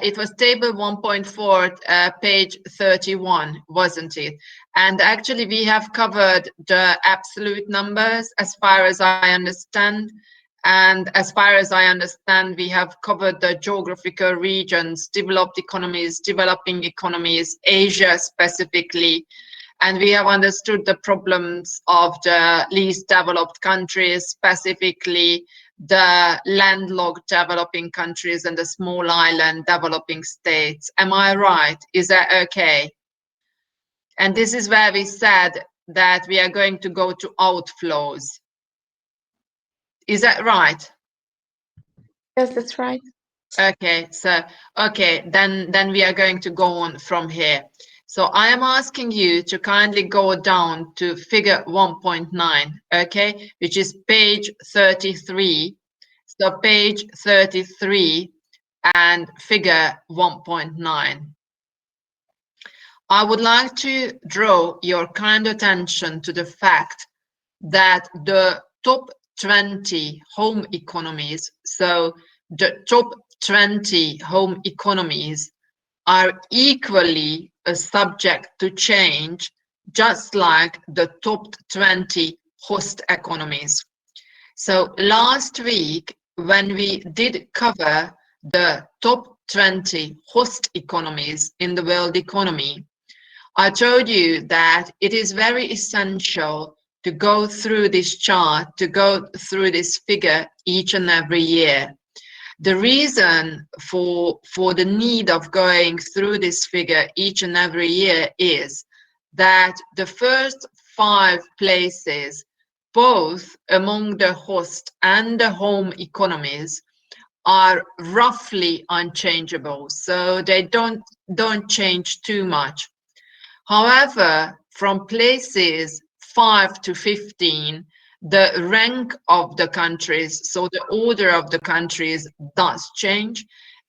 it was table 1.4, page 31, wasn't it? And actually we have covered the absolute numbers as far as I understand. And as far as I understand, we have covered the geographical regions, developed economies, developing economies, Asia specifically. And we have understood the problems of the least developed countries, specifically the landlocked developing countries and the small island developing states. Am I right? Is that okay? And this is where we said that we are going to go to outflows. Is that right? Yes, that's right. Okay, so then we are going to go on from here. So I am asking you to kindly go down to figure 1.9, okay, which is page 33. So page 33 and figure 1.9. I would like to draw your kind attention to the fact that the top 20 home economies, so the top 20 home economies are equally subject to change, just like the top 20 host economies. So last week, when we did cover the top 20 host economies in the world economy, I told you that it is very essential to go through this chart, to go through this figure each and every year. The reason for the need of going through this figure each and every year is that the first 5 places, both among the host and the home economies, are roughly unchangeable. So they don't change too much. However, from places 5 to 15, the rank of the countries, so the order of the countries does change,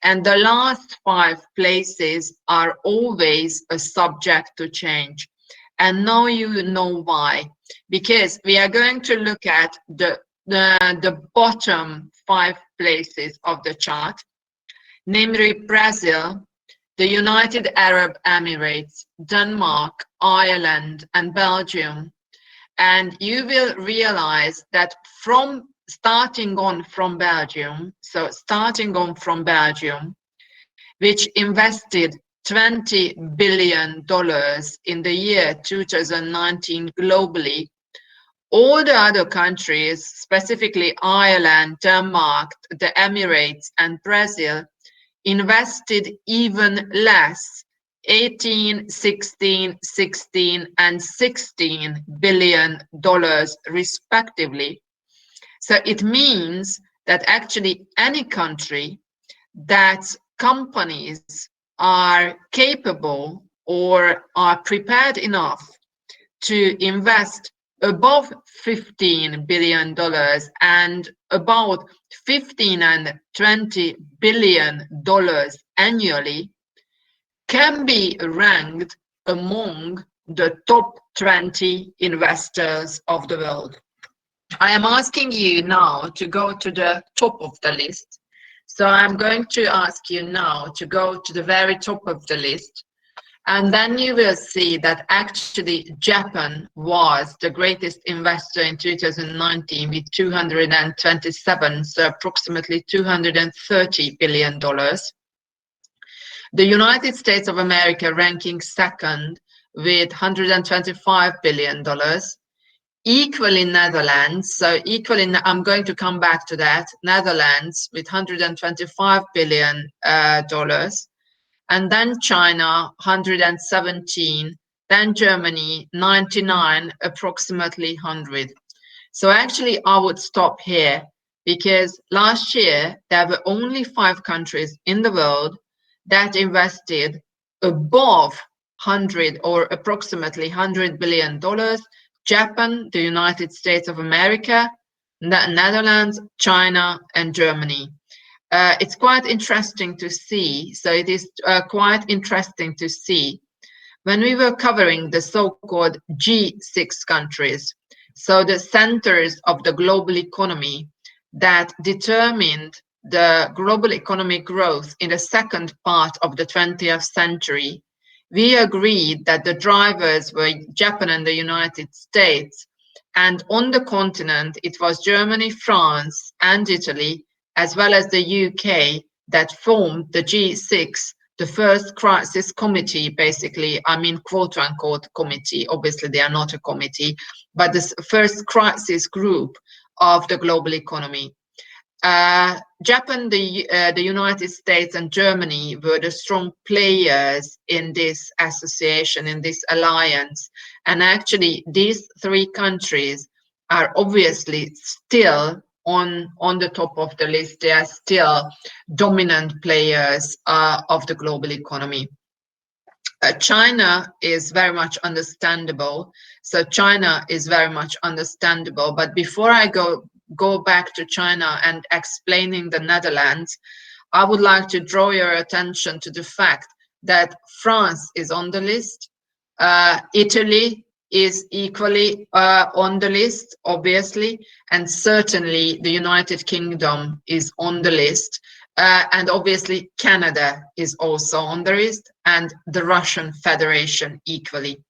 and the last 5 places are always a subject to change. And now you know why, because we are going to look at the bottom 5 places of the chart, namely Brazil, the United Arab Emirates, Denmark, Ireland, and Belgium. And you will realize that starting on from Belgium, which invested $20 billion in the year 2019 globally, all the other countries, specifically Ireland, Denmark, the Emirates, and Brazil, invested even less, 18, 16, 16, and $16 billion respectively. So it means that actually any country that companies are capable or are prepared enough to invest above $15 billion and about $15 and $20 billion annually can be ranked among the top 20 investors of the world. I am asking you now to go to the top of the list. So I'm going to ask you now to go to the very top of the list. And then you will see that actually Japan was the greatest investor in 2019 with 227, so approximately $230 billion. The United States of America ranking second with $125 billion. Equally Netherlands, so equally, I'm going to come back to that, Netherlands with $125 billion. And then China, 117, then Germany, 99, approximately 100. So actually, I would stop here because last year, there were only 5 countries in the world that invested above 100 or approximately $100 billion. Japan, the United States of America, the Netherlands, China, and Germany. It's quite interesting to see. So it is quite interesting to see when we were covering the so-called G6 countries, so the centers of the global economy that determined the global economic growth in the second part of the 20th century, we agreed that the drivers were Japan and the United States, and on the continent it was Germany, France, and Italy, as well as the UK, that formed the G6, the first crisis committee, basically, I mean, quote unquote committee. Obviously, they are not a committee, but the first crisis group of the global economy. Japan, the United States, and Germany were the strong players in this association, in this alliance. And actually, these three countries are obviously still on the top of the list. They are still dominant players of the global economy. China is very much understandable. So China is very much understandable. But before I go back to China and explaining the Netherlands, I would like to draw your attention to the fact that France is on the list. Italy is equally on the list, obviously, and certainly the United Kingdom is on the list. And obviously Canada is also on the list, and the Russian Federation equally.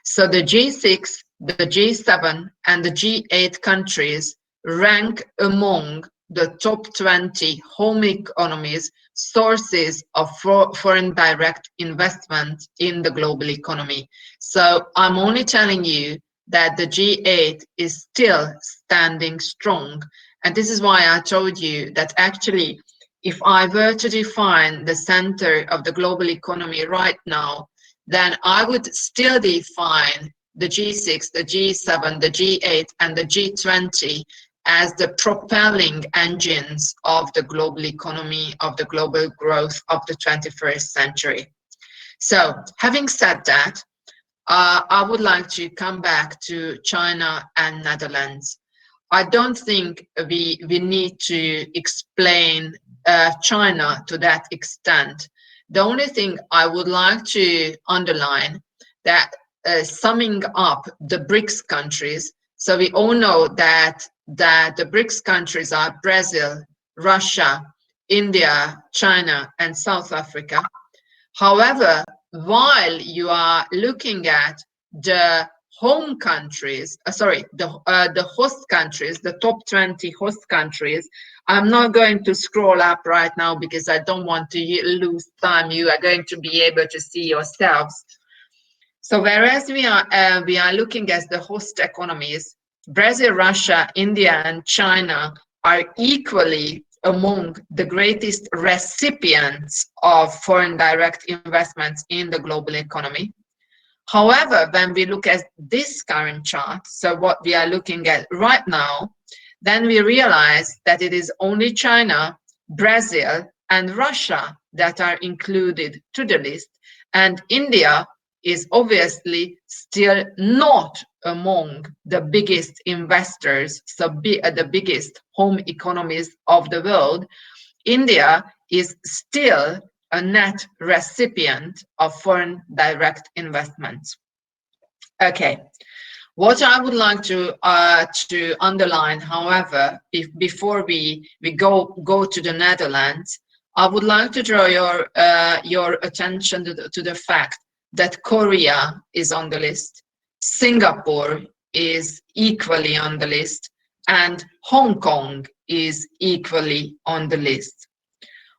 So the G6, the G7, and the G8 countries rank among the top 20 home economies, sources of foreign direct investment in the global economy. So I'm only telling you that the G8 is still standing strong. And this is why I told you that actually, if I were to define the center of the global economy right now, then I would still define the G6, the G7, the G8, and the G20 as the propelling engines of the global economy, of the global growth of the 21st century. So, having said that, I would like to come back to China and Netherlands. I don't think we need to explain China to that extent. The only thing I would like to underline that summing up the BRICS countries, so we all know that the BRICS countries are Brazil, Russia, India, China, and South Africa. However, while you are looking at the home countries, the host countries, the top 20 host countries, I'm not going to scroll up right now because I don't want to lose time. You are going to be able to see yourselves. So whereas we are looking at the host economies, Brazil, Russia, India, and China are equally among the greatest recipients of foreign direct investments in the global economy. However, when we look at this current chart, so what we are looking at right now, then we realize that it is only China, Brazil, and Russia that are included to the list, and India is obviously still not among the biggest investors, so the biggest home economies of the world. India is still a net recipient of foreign direct investments. Okay, what I would like to underline, however, before we go to the Netherlands, I would like to draw your attention to the fact that Korea is on the list, Singapore is equally on the list, and Hong Kong is equally on the list.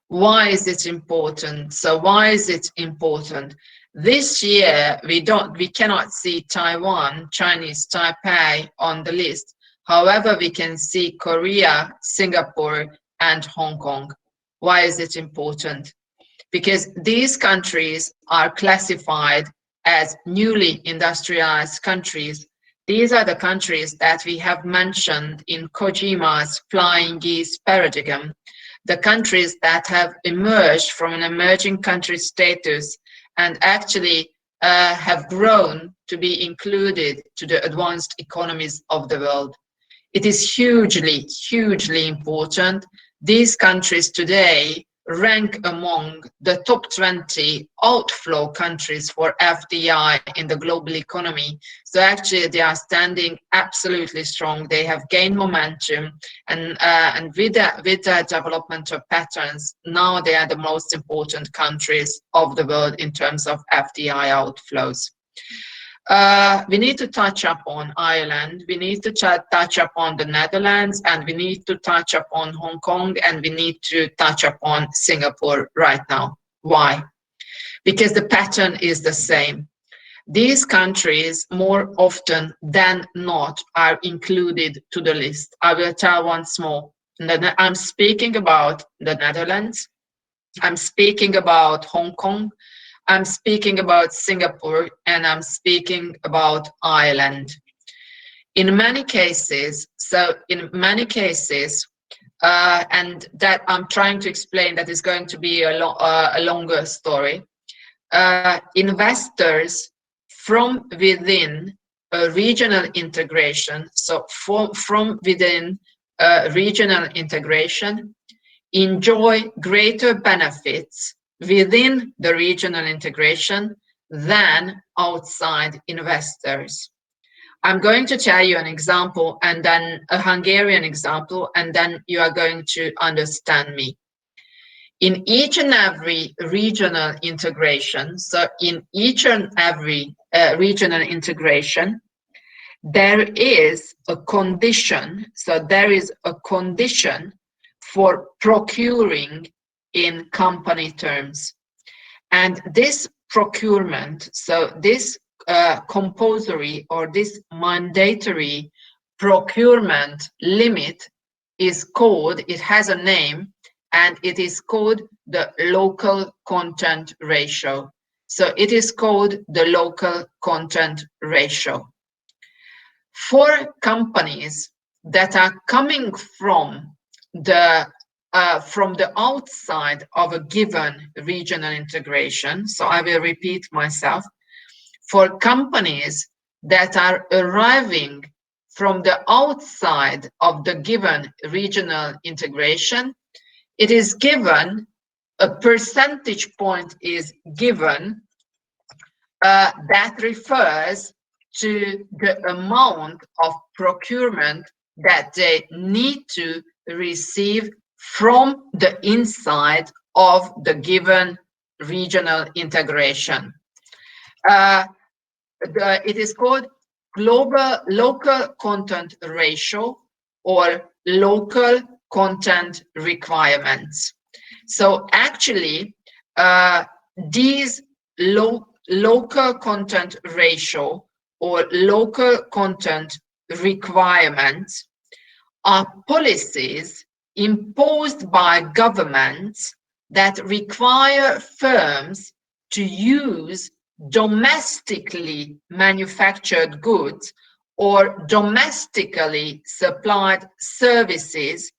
Why is it important? So why is it important? This year, we cannot see Taiwan, Chinese Taipei on the list. However, we can see Korea, Singapore, and Hong Kong. Why is it important? Because these countries are classified as newly industrialized countries. These are the countries that we have mentioned in Kojima's Flying Geese paradigm, the countries that have emerged from an emerging country status and actually have grown to be included to the advanced economies of the world. It is hugely, hugely important. These countries today rank among the top 20 outflow countries for FDI in the global economy. So actually they are standing absolutely strong. They have gained momentum, and with the developmental patterns, now they are the most important countries of the world in terms of FDI outflows. We need to touch upon Ireland, we need to touch upon the Netherlands, and we need to touch upon Hong Kong, and we need to touch upon Singapore right now. Why? Because the pattern is the same. These countries, more often than not, are included to the list. I will tell once more. I'm speaking about the Netherlands, I'm speaking about Hong Kong, I'm speaking about Singapore, and I'm speaking about Ireland. In many cases, and that I'm trying to explain, that is going to be a longer story, investors from within a regional integration, so from within regional integration, enjoy greater benefits within the regional integration than outside investors. I'm going to tell you an example, and then a Hungarian example, and then you are going to understand me. In each and every regional integration, so in each and every regional integration, there is a condition, so there is a condition for procuring in company terms. And this procurement, so this compulsory or this mandatory procurement limit is called, it has a name, and it is called the local content ratio. So it is called the local content ratio. For companies that are coming from the outside of a given regional integration, so I will repeat myself, for companies that are arriving from the outside of the given regional integration, it is given, a percentage point is given that refers to the amount of procurement that they need to receive from the inside of the given regional integration. It is called local content ratio or local content requirements. So actually, these local content ratio or local content requirements are policies imposed by governments that require firms to use domestically manufactured goods or domestically supplied services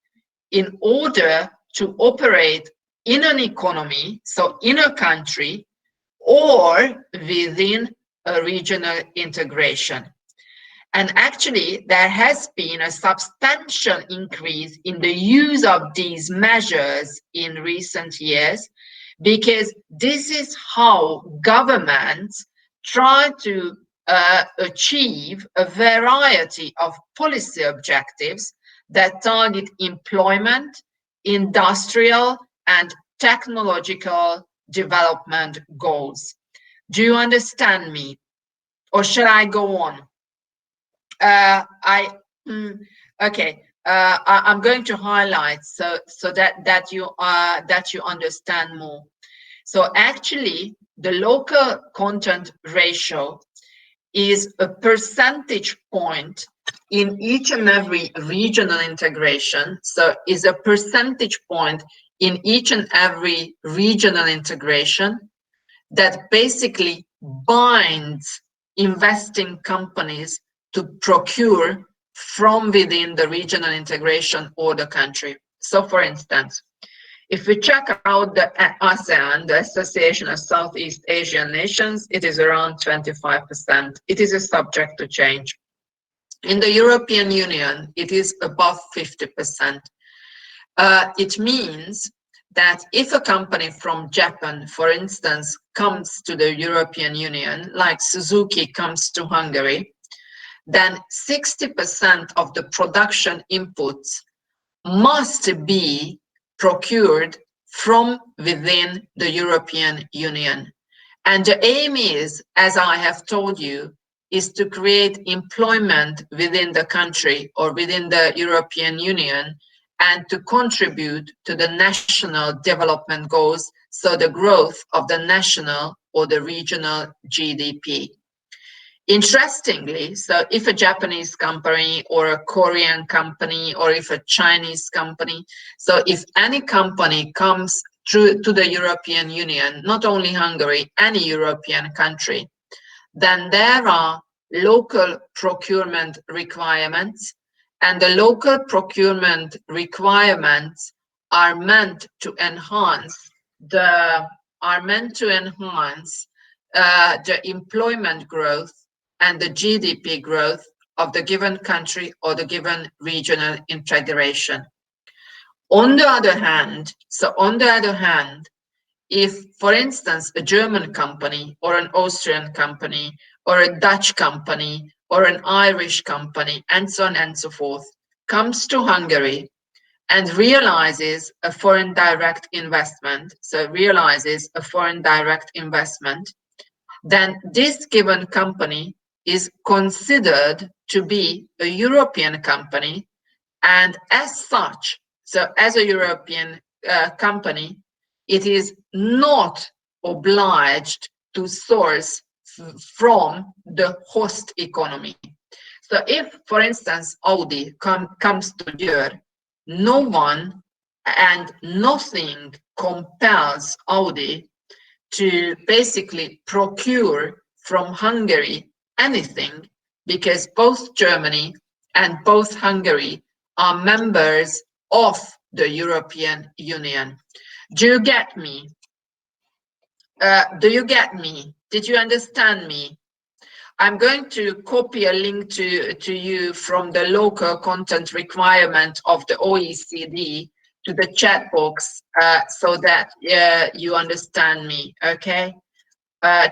in order to operate in an economy, so in a country, or within a regional integration. And actually, there has been a substantial increase in the use of these measures in recent years, because this is how governments try to achieve a variety of policy objectives that target employment, industrial and technological development goals. Do you understand me? Or shall I go on? Okay. I'm going to highlight so that you understand more. So actually, the local content ratio is a percentage point in each and every regional integration. So is a percentage point in each and every regional integration that basically binds investing companies to procure from within the regional integration or the country. So for instance, if we check out the ASEAN, the Association of Southeast Asian Nations, it is around 25%. It is a subject to change. In the European Union, it is above 50%. It means that if a company from Japan, for instance, comes to the European Union, like Suzuki comes to Hungary, then 60% of the production inputs must be procured from within the European Union. And the aim is, as I have told you, is to create employment within the country or within the European Union and to contribute to the national development goals, so the growth of the national or the regional GDP. Interestingly, so if a Japanese company or a Korean company or if a Chinese company, so if any company comes to the European Union, not only Hungary, any European country, then there are local procurement requirements, and the local procurement requirements are meant to enhance the employment growth and the GDP growth of the given country or the given regional integration. On the other hand, if, for instance, a German company or an Austrian company or a Dutch company or an Irish company and so on and so forth comes to Hungary and realizes a foreign direct investment, then this given company is considered to be a European company, and as such, so as a European company, it is not obliged to source from the host economy. So if, for instance, Audi comes to Győr, no one and nothing compels Audi to basically procure from Hungary anything, because both Germany and both Hungary are members of the European Union. Do you get me? Do you get me? Did you understand me? I'm going to copy a link to you from the local content requirement of the OECD to the chat box so that you understand me, okay?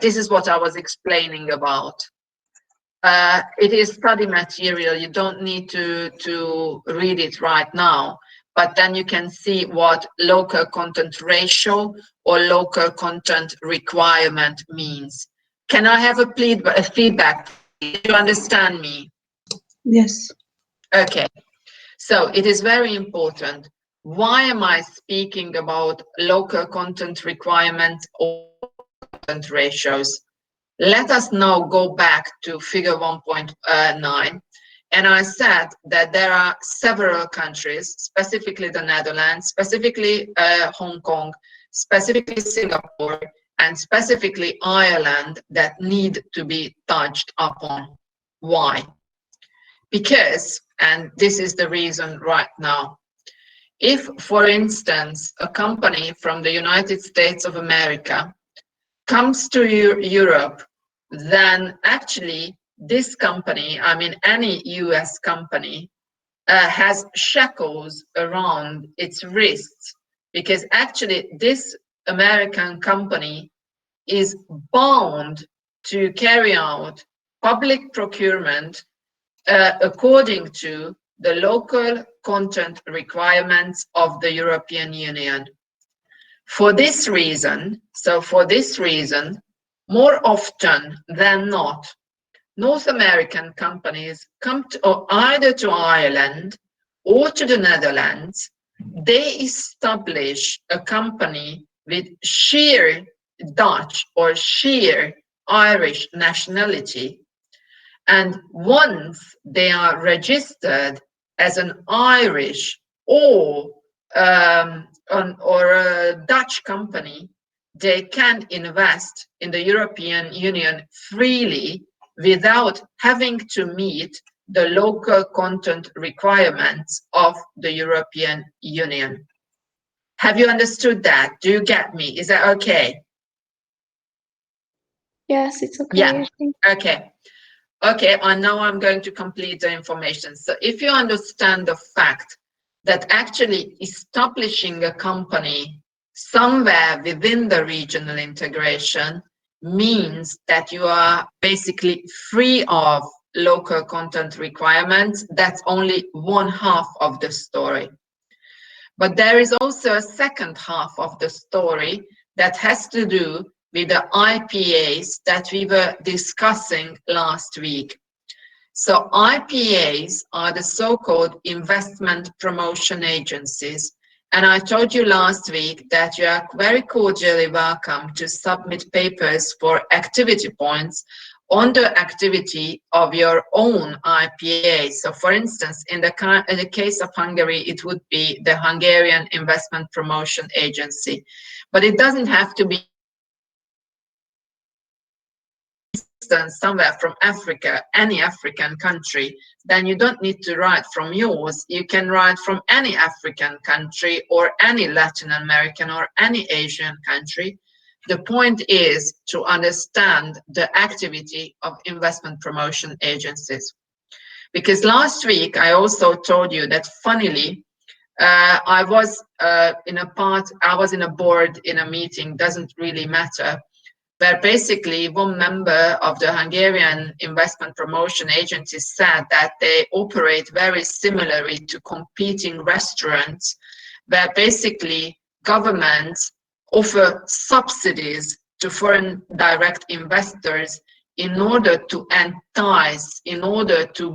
This is what I was explaining about. It is study material. You don't need to read it right now, but then you can see what local content ratio or local content requirement means. Can I have a feedback? Do you understand me? Yes. Okay. So it is very important. Why am I speaking about local content requirements or content ratios? Let us now go back to figure 1.9. And I said that there are several countries, specifically the Netherlands, specifically Hong Kong, specifically Singapore, and specifically Ireland, that need to be touched upon. Why? Because, and this is the reason right now, if, for instance, a company from the United States of America comes to Europe, then actually this company, I mean any US company, has shackles around its wrists, because actually this American company is bound to carry out public procurement according to the local content requirements of the European Union. For this reason, more often than not, North American companies come either to Ireland or to the Netherlands. They establish a company with sheer Dutch or sheer Irish nationality. And once they are registered as an Irish or a Dutch company, they can invest in the European Union freely without having to meet the local content requirements of the European Union. Have you understood that? Do you get me? Is that okay? Yes, it's okay. Yeah, okay. Okay, and now I'm going to complete the information. So if you understand the fact that actually establishing a company somewhere within the regional integration means that you are basically free of local content requirements. That's only one half of the story. But there is also a second half of the story that has to do with the IPAs that we were discussing last week. So IPAs are the so-called investment promotion agencies. And I told you last week that you are very cordially welcome to submit papers for activity points on the activity of your own IPA. So for instance, in the case of Hungary, it would be the Hungarian Investment Promotion Agency. But it doesn't have to be somewhere from Africa, any African country, then you don't need to write from yours. You can write from any African country or any Latin American or any Asian country. The point is to understand the activity of investment promotion agencies. Because last week I also told you that funnily, I was in a board in a meeting, doesn't really matter, where basically one member of the Hungarian Investment Promotion Agency said that they operate very similarly to competing restaurants, where basically governments offer subsidies to foreign direct investors in order to entice, in order to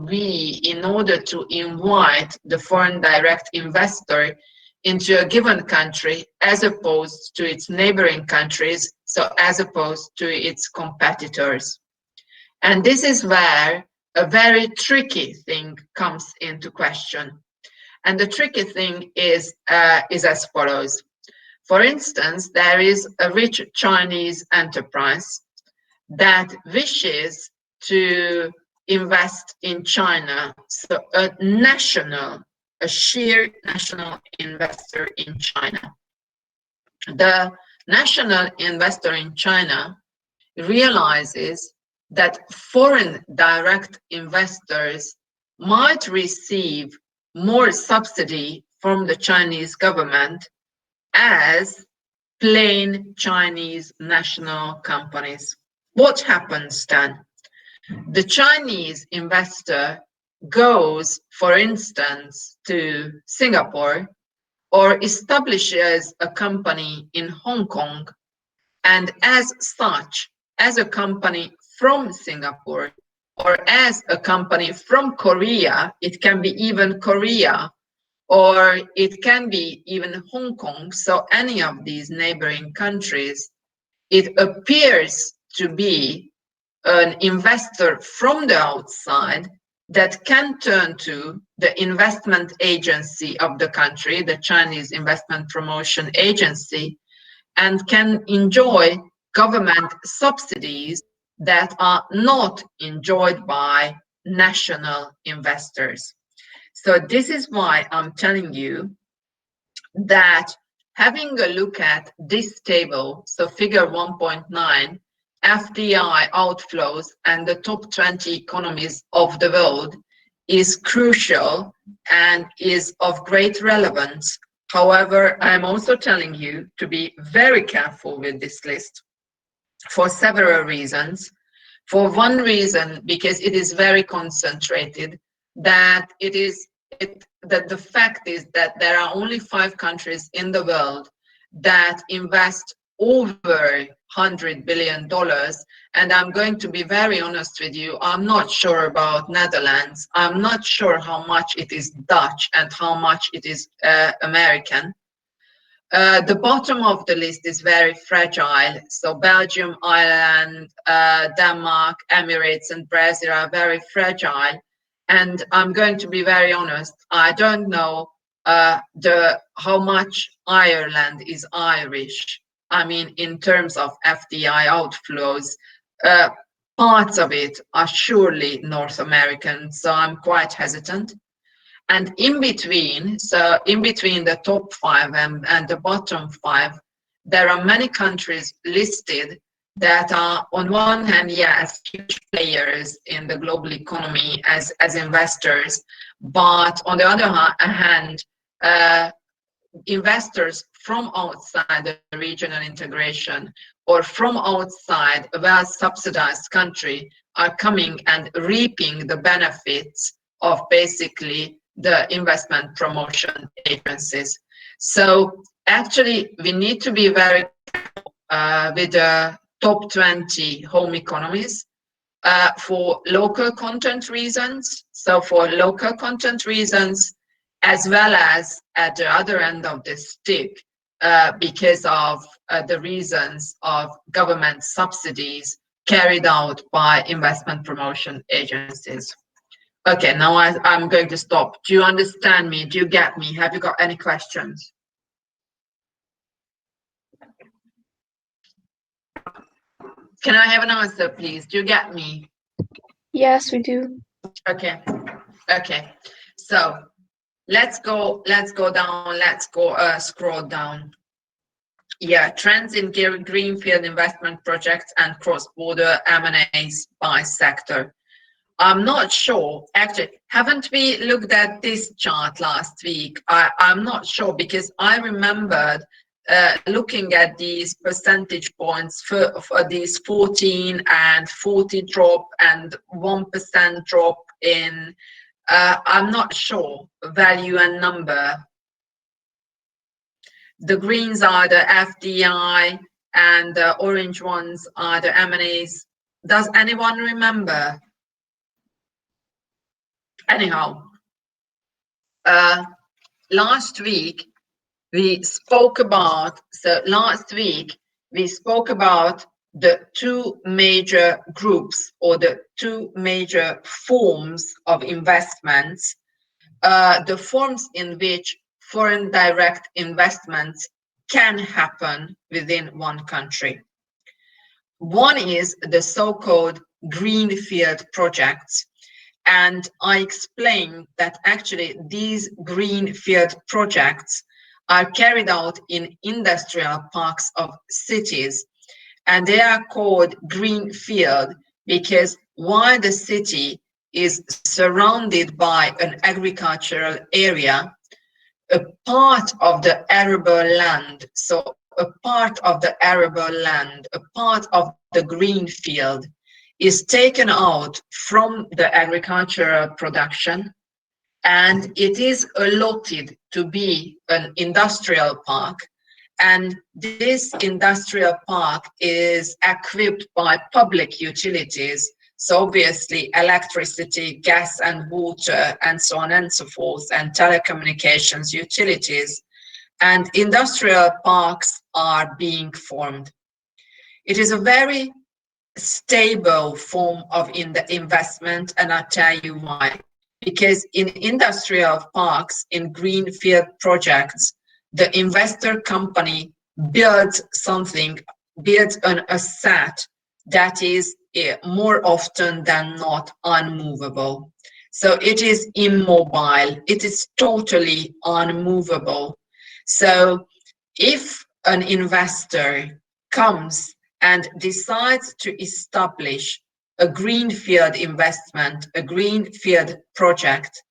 invite the foreign direct investor into a given country as opposed to its neighboring countries, so as opposed to its competitors. And this is where a very tricky thing comes into question. And the tricky thing is as follows. For instance, there is a rich Chinese enterprise that wishes to invest in China, so a sheer national investor in China. The national investor in China realizes that foreign direct investors might receive more subsidy from the Chinese government as plain Chinese national companies. What happens then? The Chinese investor goes, for instance, to Singapore or establishes a company in Hong Kong, and as such, as a company from Singapore or as a company from Korea, it can be even Korea, or it can be even Hong Kong, so any of these neighboring countries, it appears to be an investor from the outside that can turn to the investment agency of the country, the Chinese Investment Promotion Agency, and can enjoy government subsidies that are not enjoyed by national investors. So this is why I'm telling you that having a look at this table, so figure 1.9, FDI outflows and the top 20 economies of the world is crucial and is of great relevance. However, I'm also telling you to be very careful with this list for several reasons. For one reason, because it is very concentrated, that the fact is that there are only 5 countries in the world that invest over $100 billion. And I'm going to be very honest with you, I'm not sure about Netherlands. I'm not sure how much it is Dutch and how much it is American. The bottom of the list is very fragile. So Belgium, Ireland, Denmark, Emirates, and Brazil are very fragile. And I'm going to be very honest, I don't know how much Ireland is Irish. I mean, in terms of FDI outflows, parts of it are surely North American, so I'm quite hesitant. And in between, so in between the top 5 and the bottom 5, there are many countries listed that are, on one hand, yes, huge players in the global economy as investors, but on the other hand, investors from outside the regional integration or from outside a well-subsidized country are coming and reaping the benefits of basically the investment promotion agencies. So actually, we need to be very careful with the top 20 home economies for local content reasons. So for local content reasons, as well as at the other end of the stick, because of the reasons of government subsidies carried out by investment promotion agencies. Okay, now I'm going to stop. Do you understand me? Do you get me? Have you got any questions? Can I have an answer, please? Do you get me? Yes, we do. Okay. Okay. So let's go down. Let's go scroll down. Yeah, trends in greenfield investment projects and cross-border M&As by sector. I'm not sure. Actually, haven't we looked at this chart last week? I'm not sure because I remembered looking at these percentage points for these 14 and 40 drop and 1% drop in, I'm not sure, value and number. The greens are the FDI and the orange ones are the M&As. Does anyone remember? Anyhow, last week we spoke about, the two major groups or the two major forms of investments, the forms in which foreign direct investments can happen within one country. One is the so-called greenfield projects. And I explained that actually these greenfield projects are carried out in industrial parks of cities. And they are called greenfield because while the city is surrounded by an agricultural area, a part of the arable land, so a part of the arable land, a part of the greenfield is taken out from the agricultural production and it is allotted to be an industrial park. And this industrial park is equipped by public utilities, so obviously electricity, gas and water, and so on and so forth, and telecommunications utilities. And industrial parks are being formed. It is a very stable form of investment, and I'll tell you why. Because in industrial parks, in greenfield projects, the investor company builds an asset that is more often than not unmovable. So it is immobile, it is totally unmovable. So if an investor comes and decides to establish a greenfield investment, a greenfield project,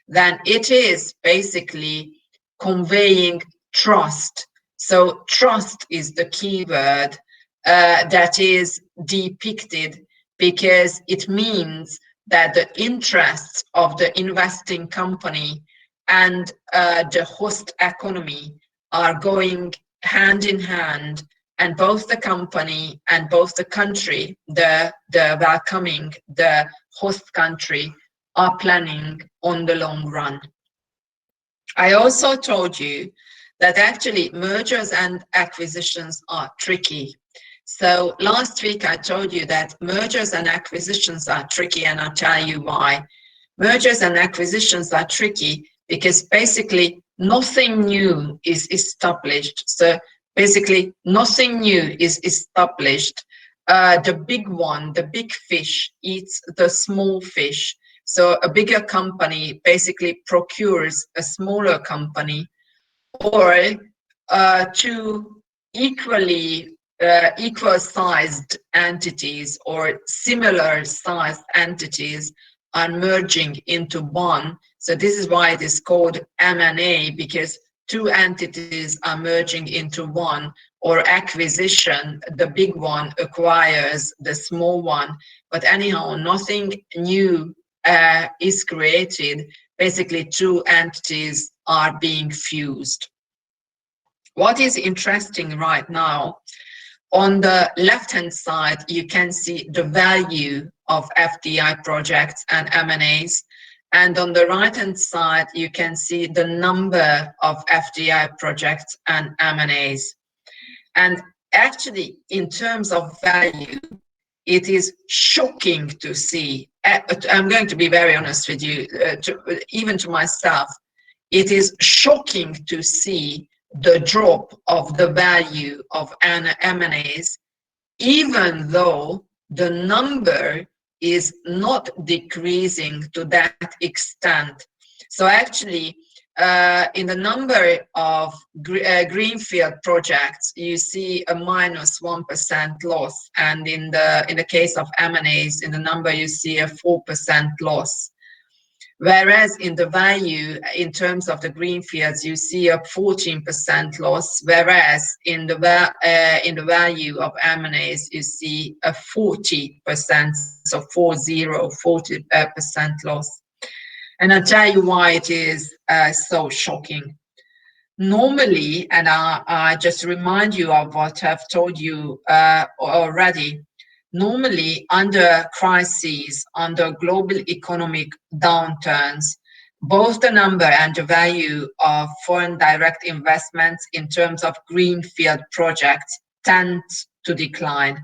then it is basically conveying trust. So trust is the key word that is depicted because it means that the interests of the investing company and the host economy are going hand in hand, and both the company and both the country, the welcoming, the host country, are planning on the long run. I also told you that actually mergers and acquisitions are tricky. So last week I told you that mergers and acquisitions are tricky, and I'll tell you why. Mergers and acquisitions are tricky because basically nothing new is established. So basically nothing new is established. The big one, the big fish eats the small fish. So a bigger company basically procures a smaller company, or two equal-sized entities or similar-sized entities are merging into one. So this is why it is called M&A, because two entities are merging into one, or acquisition, the big one acquires the small one. But anyhow, nothing new is created. Basically, two entities are being fused. What is interesting right now, on the left-hand side, you can see the value of FDI projects and M&As. And on the right-hand side, you can see the number of FDI projects and M&As. And actually, in terms of value, it is shocking to see. I'm going to be very honest with you, even to myself, it is shocking to see the drop of the value of M&As, even though the number is not decreasing to that extent. So actually, in the number of greenfield projects, you see a -1% loss, and in the case of M&As, in the number you see a 4% loss. Whereas in the value, in terms of the greenfields, you see a 14% loss, whereas in the value of M&As, you see a 40%, so 40% loss. And I'll tell you why it is so shocking. Normally, and I just remind you of what I've told you already, normally under crises, under global economic downturns, both the number and the value of foreign direct investments in terms of greenfield projects tend to decline.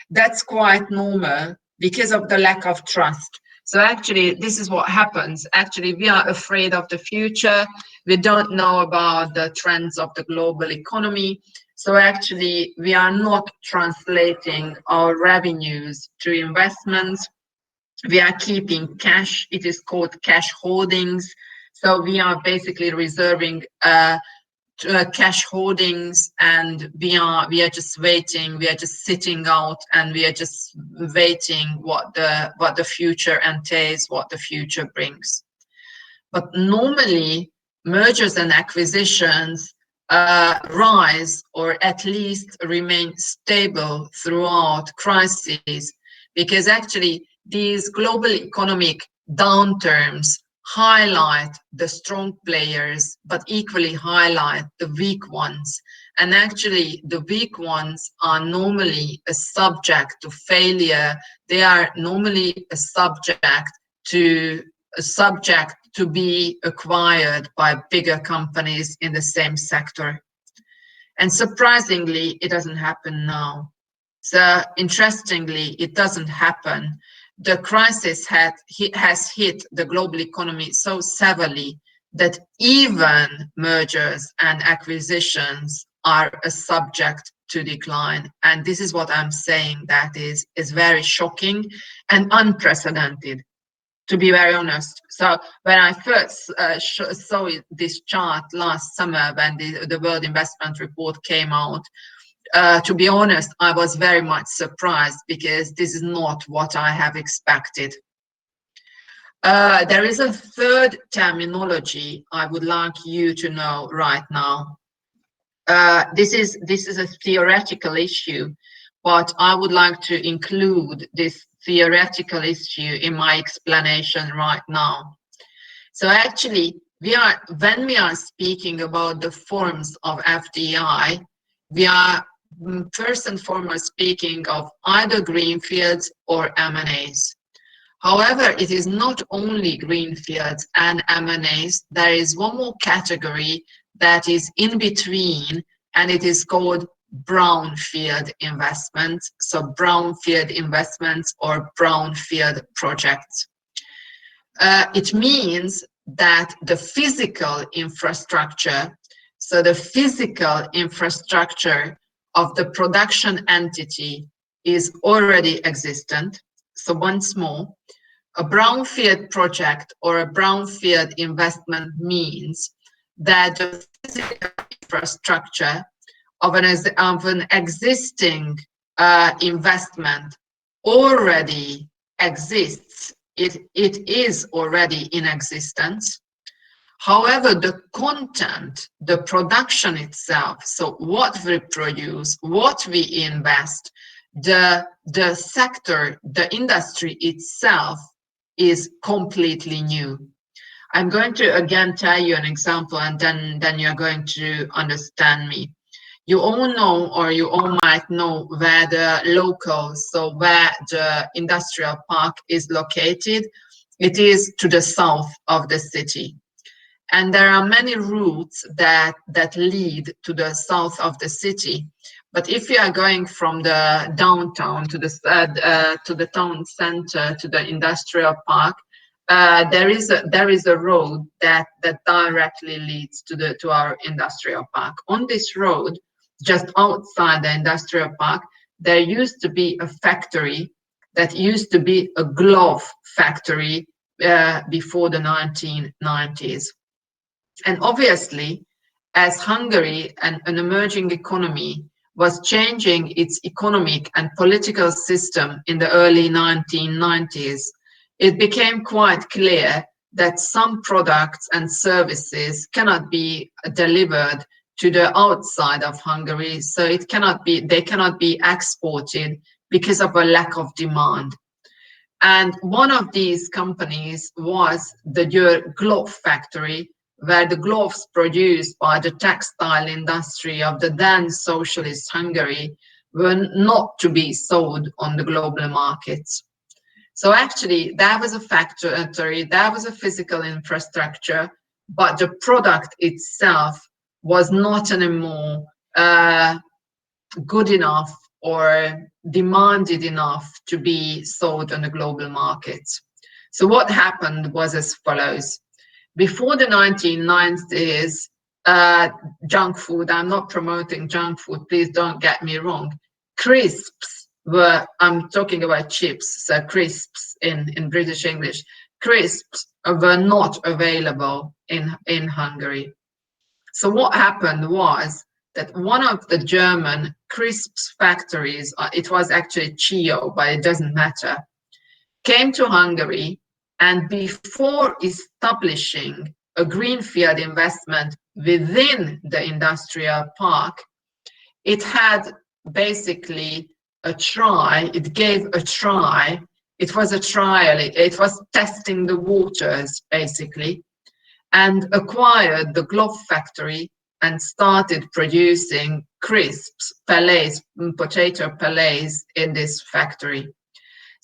That's quite normal because of the lack of trust. So actually, this is what happens. Actually, we are afraid of the future. We don't know about the trends of the global economy. So actually, we are not translating our revenues to investments. We are keeping cash. It is called cash holdings. So we are basically reserving cash holdings, and we are just waiting. We are just sitting out, and we are just waiting what the future entails, what the future brings. But normally, mergers and acquisitions rise, or at least remain stable throughout crises, because actually these global economic downturns highlight the strong players, but equally highlight the weak ones. And actually, the weak ones are normally a subject to failure. They are normally a subject to be acquired by bigger companies in the same sector. And surprisingly, it doesn't happen now. So interestingly, it doesn't happen. The crisis has hit the global economy so severely that even mergers and acquisitions are a subject to decline. And this is what I'm saying, that is very shocking and unprecedented, to be very honest. So when I first saw this chart last summer, when the World Investment Report came out, to be honest, I was very much surprised, because this is not what I have expected. There is a third terminology I would like you to know right now. This is a theoretical issue, but I would like to include this theoretical issue in my explanation right now. So actually, when we are speaking about the forms of FDI, we are first and foremost speaking of either greenfields or M&As. However, it is not only greenfields and M&As. There is one more category that is in between, and it is called brownfield investments. So brownfield investments or brownfield projects. It means that the physical infrastructure, so the physical infrastructure of the production entity is already existent. So once more, a brownfield project or a brownfield investment means that the physical infrastructure of an existing investment already exists. It is already in existence. However, the content, the production itself, so what we produce, what we invest, the sector, the industry itself is completely new. I'm going to again tell you an example, and then you're going to understand me. You all know, or you all might know, where the locals, so where the industrial park is located. It is to the south of the city. And there are many routes that lead to the south of the city. But if you are going from the downtown to the town center to the industrial park, there is a road that directly leads to our industrial park. On this road, just outside the industrial park, there used to be a factory that used to be a glove factory before the 1990s. And obviously, as Hungary, an emerging economy, was changing its economic and political system in the early 1990s, it became quite clear that some products and services cannot be delivered to the outside of Hungary, so they cannot be exported because of a lack of demand. And one of these companies was the Győr glove factory, where the gloves produced by the textile industry of the then socialist Hungary were not to be sold on the global markets. So actually, that was a factory, that was a physical infrastructure, but the product itself was not anymore good enough or demanded enough to be sold on the global markets. So what happened was as follows. Before the 1990s, junk food, I'm not promoting junk food, please don't get me wrong, crisps were, I'm talking about chips, so crisps in British English, crisps were not available in Hungary. So what happened was that one of the German crisps factories, it was actually Chio, but it doesn't matter, came to Hungary, and before establishing a greenfield investment within the industrial park, it had basically a try, it gave a try, it was a trial, it was testing the waters basically, and acquired the glove factory and started producing crisps, pellets, potato pellets in this factory.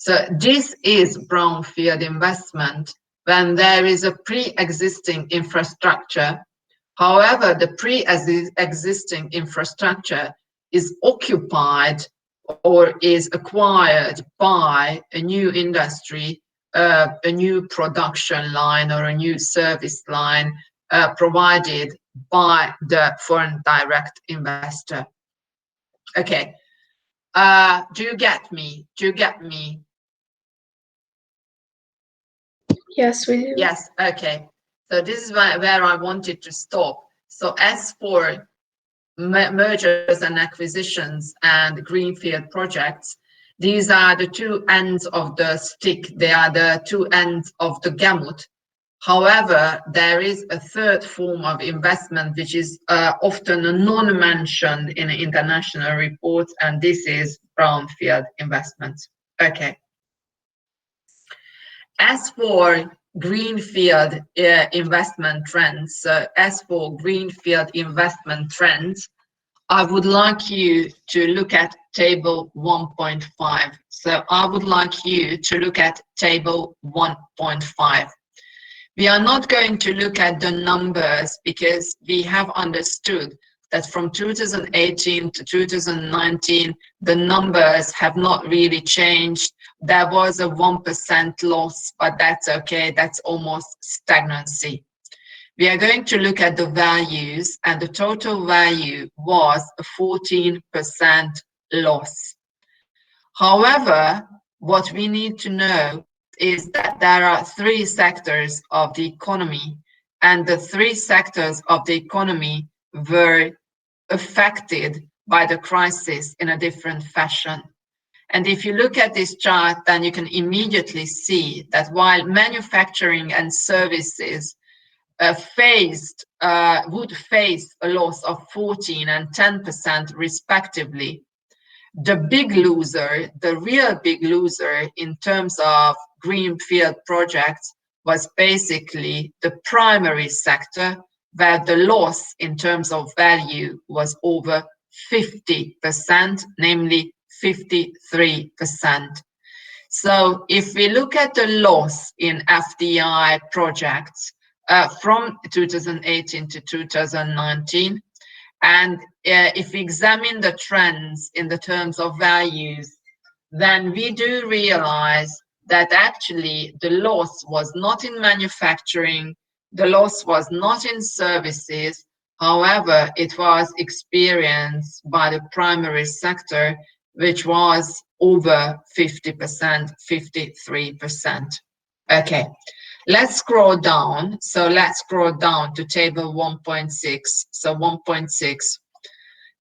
So this is brownfield investment when there is a pre-existing infrastructure. However, the pre-existing infrastructure is occupied or is acquired by a new industry, a new production line or a new service line provided by the foreign direct investor. Okay, do you get me? Do you get me? Yes, we do. Yes, okay. So this is where I wanted to stop. So as for mergers and acquisitions and greenfield projects, these are the two ends of the stick. They are the two ends of the gamut. However, there is a third form of investment which is often non-mentioned in international reports, and this is brownfield investments. Okay. As for greenfield investment trends, I would like you to look at table 1.5. So I would like you to look at table 1.5. We are not going to look at the numbers because we have understood that from 2018 to 2019, the numbers have not really changed. There was a 1% loss, but that's okay. That's almost stagnancy. We are going to look at the values, and the total value was a 14% loss. However, what we need to know is that there are three sectors of the economy, and the three sectors of the economy were affected by the crisis in a different fashion. And if you look at this chart, then you can immediately see that while manufacturing and services would face a loss of 14 and 10% respectively. The big loser, the real big loser in terms of greenfield projects was basically the primary sector, where the loss in terms of value was over 50%, namely 53%. So if we look at the loss in FDI projects from 2018 to 2019, and if we examine the trends in the terms of values, then we do realize that actually the loss was not in manufacturing, the loss was not in services. However, it was experienced by the primary sector, which was over 50%, 53%. Okay, let's scroll down. So let's scroll down to table 1.6. So 1.6.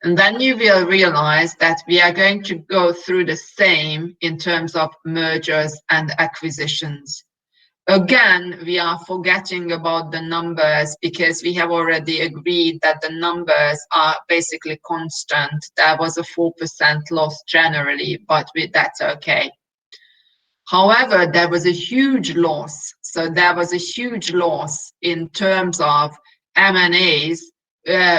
And then you will realize that we are going to go through the same in terms of mergers and acquisitions. Again, we are forgetting about the numbers because we have already agreed that the numbers are basically constant. There was a 4% loss generally, but that's okay. However, there was a huge loss. So there was a huge loss in terms of M&As,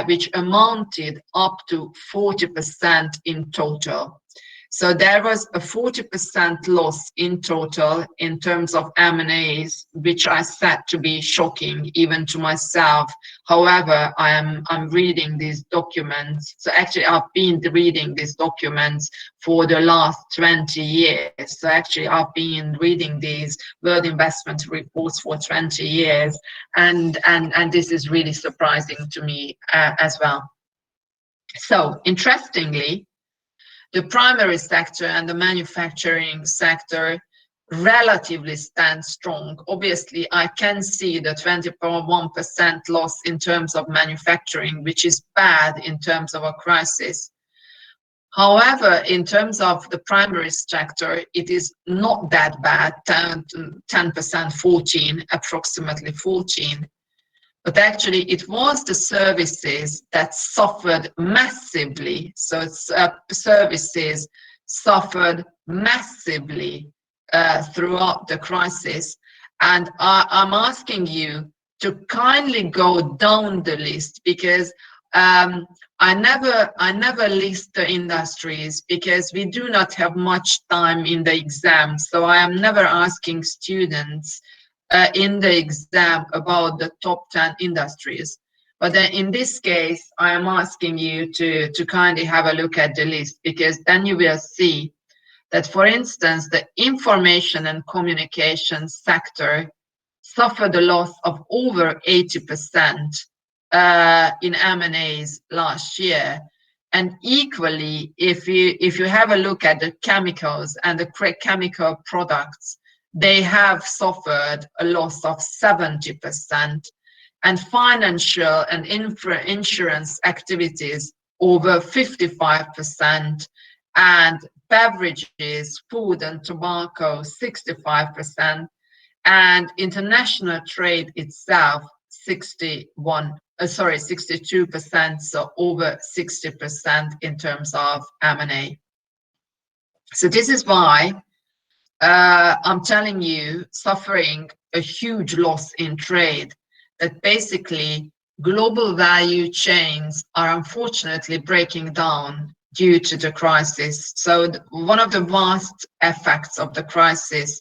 which amounted up to 40% in total. So there was a 40% loss in total in terms of M&As, which I said to be shocking even to myself. However, I'm reading these documents. So actually, I've been reading these documents for the last 20 years. So actually, I've been reading these world investment reports for 20 years. And this is really surprising to me as well. So interestingly, the primary sector and the manufacturing sector relatively stand strong. Obviously, I can see the 20.1% loss in terms of manufacturing, which is bad in terms of a crisis. However, in terms of the primary sector, it is not that bad, 10%, 14, approximately 14. But actually, it was the services that suffered massively. So services suffered massively throughout the crisis. And I'm asking you to kindly go down the list, because I never list the industries because we do not have much time in the exam. So I am never asking students in the exam about the top 10 industries. But then in this case, I am asking you to kindly have a look at the list, because then you will see that, for instance, the information and communication sector suffered a loss of over 80% in M&As last year. And equally, if you have a look at the chemicals and the chemical products, they have suffered a loss of 70%, and financial and insurance activities over 55%, and beverages, food and tobacco 65%, and international trade itself 62%, so over 60% in terms of M&A. So this is why I'm telling you, suffering a huge loss in trade, that basically global value chains are unfortunately breaking down due to the crisis. So one of the vast effects of the crisis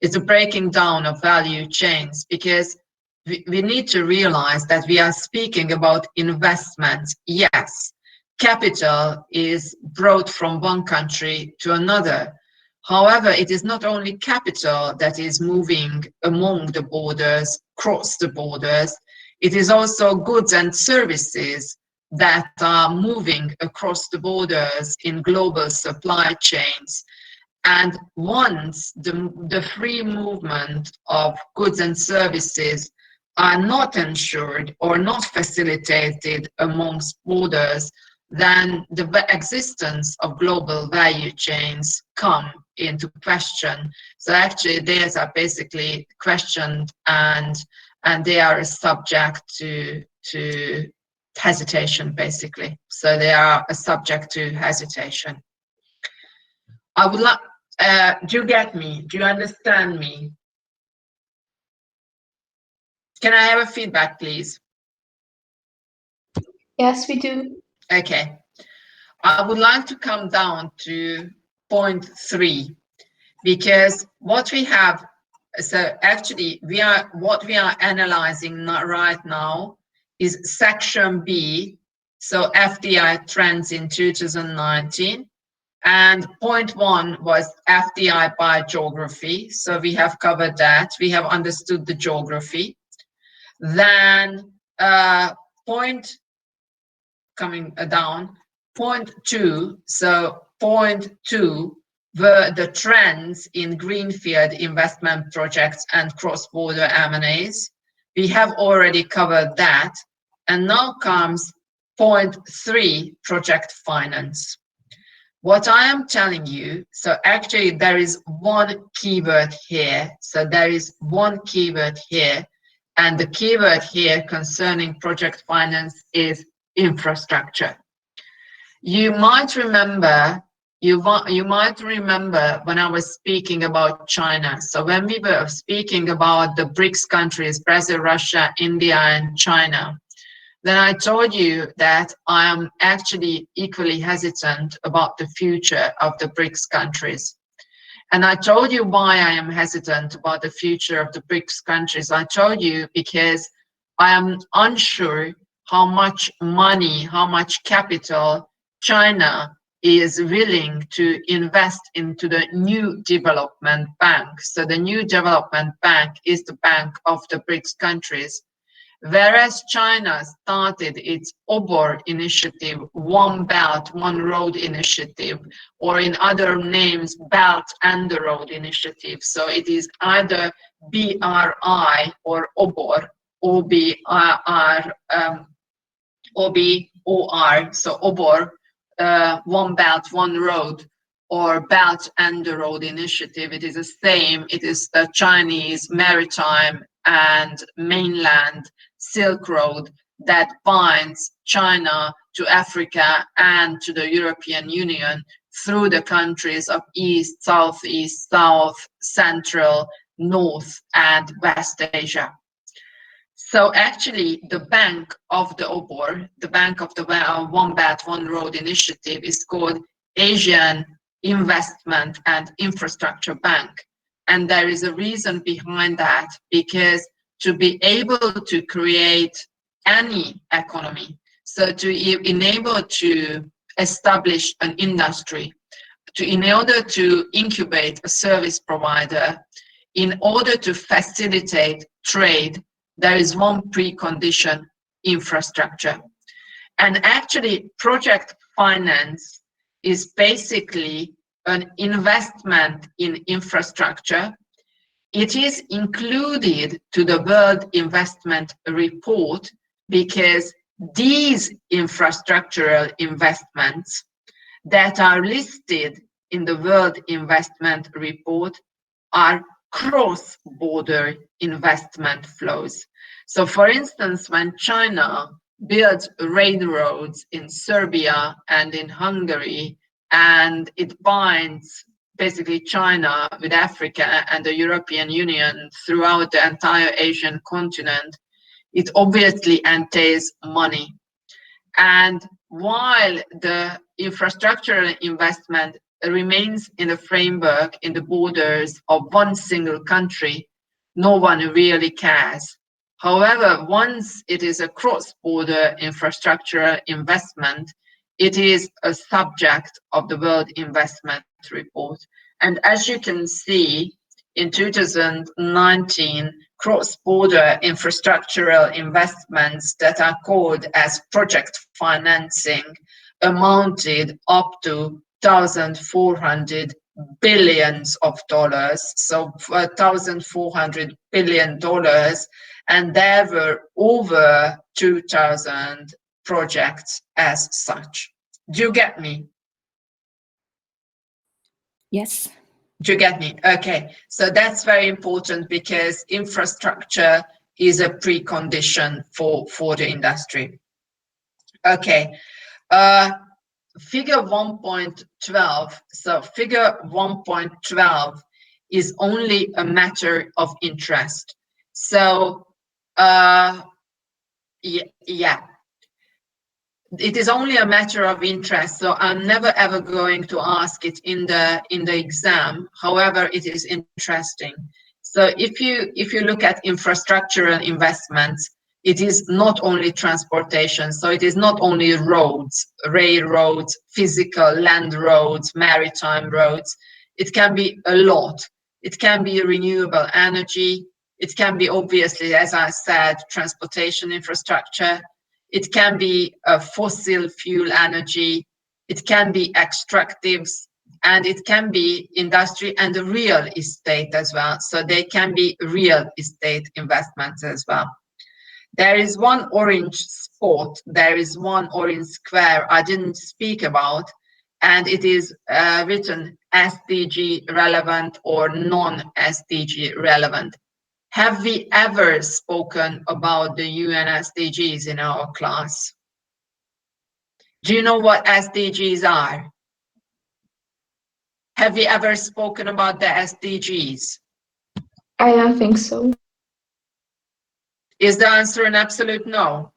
is the breaking down of value chains, because we need to realize that we are speaking about investment. Yes, capital is brought from one country to another. However, it is not only capital that is moving among the borders, across the borders, it is also goods and services that are moving across the borders in global supply chains. And once the free movement of goods and services are not ensured or not facilitated amongst borders, then the existence of global value chains come into question. So actually, these are basically questioned, and and they are subject to hesitation, basically. So they are a subject to hesitation. I would like, do you get me? Do you understand me? Can I have a feedback, please? Yes, we do. Okay. I would like to come down to point 3, because what we have, so actually what we are analyzing right now is section B, so FDI trends in 2019, and point 1 was FDI by geography. So we have covered that, we have understood the geography. Then point coming down, point 2, so point 2 were the trends in greenfield investment projects and cross-border M&As. We have already covered that. And now comes point 3, project finance. What I am telling you, so actually there is one keyword here. So there is one keyword here. And the keyword here concerning project finance is infrastructure. You might remember when I was speaking about China. So when we were speaking about the BRICS countries, Brazil, Russia, India, and China, then I told you that I am actually equally hesitant about the future of the BRICS countries. And I told you why I am hesitant about the future of the BRICS countries. I told you because I am unsure how much money, how much capital China is willing to invest into the new development bank. So the new development bank is the bank of the BRICS countries. Whereas China started its OBOR initiative, One Belt, One Road initiative, or in other names, Belt and the Road initiative. So it is either BRI or OBOR, OBR, OBOR, so OBOR, One Belt, One Road, or Belt and the Road initiative. It is the same. It is the Chinese maritime and mainland Silk Road that binds China to Africa and to the European Union through the countries of East, Southeast, South, Central, North, and West Asia. So actually, the bank of the OBOR, the bank of the One Belt, One Road initiative, is called Asian Investment and Infrastructure Bank. And there is a reason behind that, because to be able to create any economy, so to enable to establish an industry, in order to incubate a service provider, in order to facilitate trade, there is one precondition: infrastructure. And actually, project finance is basically an investment in infrastructure. It is included to the World Investment Report because these infrastructural investments that are listed in the World Investment Report are cross-border investment flows. So for instance, when China builds railroads in Serbia and in Hungary, and it binds basically China with Africa and the European Union throughout the entire Asian continent, it obviously entails money. And while the infrastructural investment remains in the framework, in the borders of one single country, no one really cares. However, once it is a cross-border infrastructural investment, it is a subject of the World Investment Report. And as you can see, in 2019, cross-border infrastructural investments that are called as project financing amounted up to $1,400 billion. So $1,400 billion, and there were over 2,000 projects as such. Do you get me? Yes. Do you get me? Okay, so that's very important because infrastructure is a precondition for the industry. Okay, figure 1.12. So figure 1.12 is only a matter of interest. So yeah, it is only a matter of interest. So I'm never ever going to ask it in the exam. However, it is interesting. So if you look at infrastructural investments, it is not only transportation. So it is not only roads, railroads, physical land roads, maritime roads. It can be a lot. It can be renewable energy. It can be, obviously, as I said, transportation infrastructure. It can be fossil fuel energy. It can be extractives, and it can be industry and real estate as well. So they can be real estate investments as well. There is one orange spot, there is one orange square I didn't speak about, and it is written SDG relevant or non-SDG relevant. Have we ever spoken about the UN SDGs in our class? Do you know what SDGs are? Have we ever spoken about the SDGs? I don't think so. Is the answer an absolute no?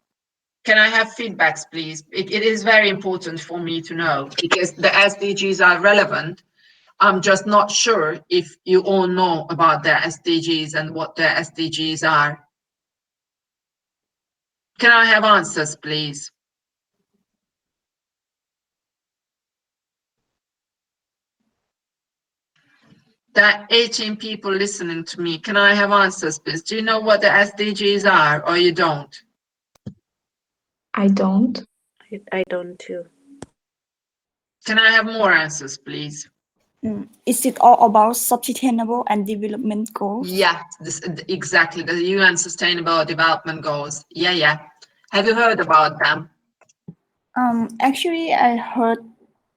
Can I have feedbacks, please? It is very important for me to know, because the SDGs are relevant. I'm just not sure if you all know about the SDGs and what the SDGs are. Can I have answers, please? There are 18 people listening to me. Can I have answers, please? Do you know what the SDGs are, or you don't? I don't. I don't too. Can I have more answers, please? Is it all about sustainable and development goals? Yeah, exactly. The UN Sustainable Development Goals. Yeah. Have you heard about them? Actually, I heard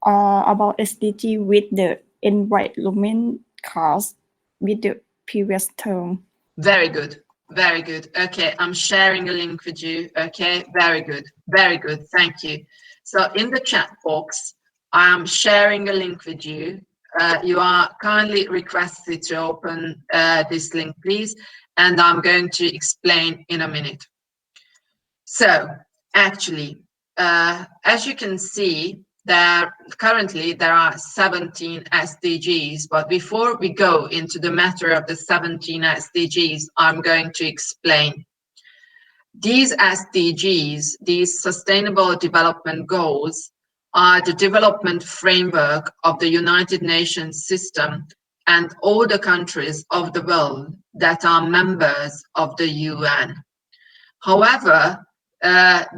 about SDG with the environment class with the previous term. Very good. Very good. Okay, I'm sharing a link with you. Okay, very good. Very good. Thank you. So in the chat box, I'm sharing a link with you. You are kindly requested to open this link, please, and I'm going to explain in a minute. So actually, as you can see, currently there are 17 SDGs, but before we go into the matter of the 17 SDGs, I'm going to explain. These SDGs, these Sustainable Development Goals, are the development framework of the United Nations system and all the countries of the world that are members of the UN. However,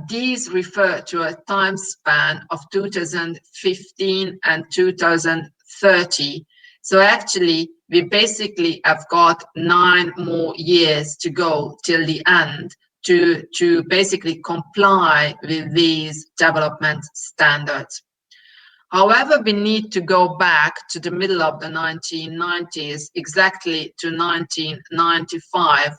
these refer to a time span of 2015 and 2030. So actually, we basically have got 9 more years to go till the end to basically comply with these development standards. However, we need to go back to the middle of the 1990s, exactly to 1995,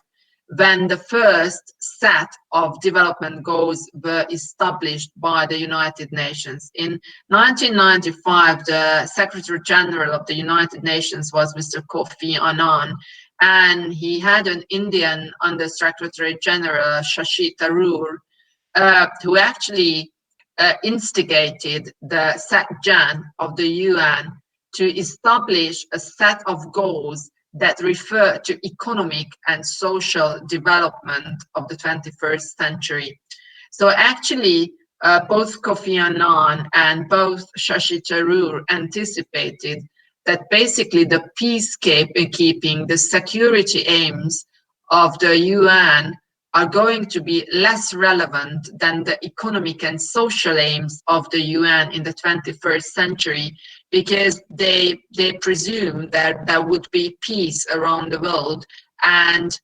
when the first set of development goals were established by the United Nations. In 1995, the Secretary General of the United Nations was Mr. Kofi Annan, and he had an Indian Under Secretary General, Shashi Tharoor, who actually instigated the SecGen of the UN to establish a set of goals that refer to economic and social development of the 21st century. So actually, both Kofi Annan and both Shashi Tharoor anticipated that basically the peacekeeping, the security aims of the UN are going to be less relevant than the economic and social aims of the UN in the 21st century, because they presume that there would be peace around the world and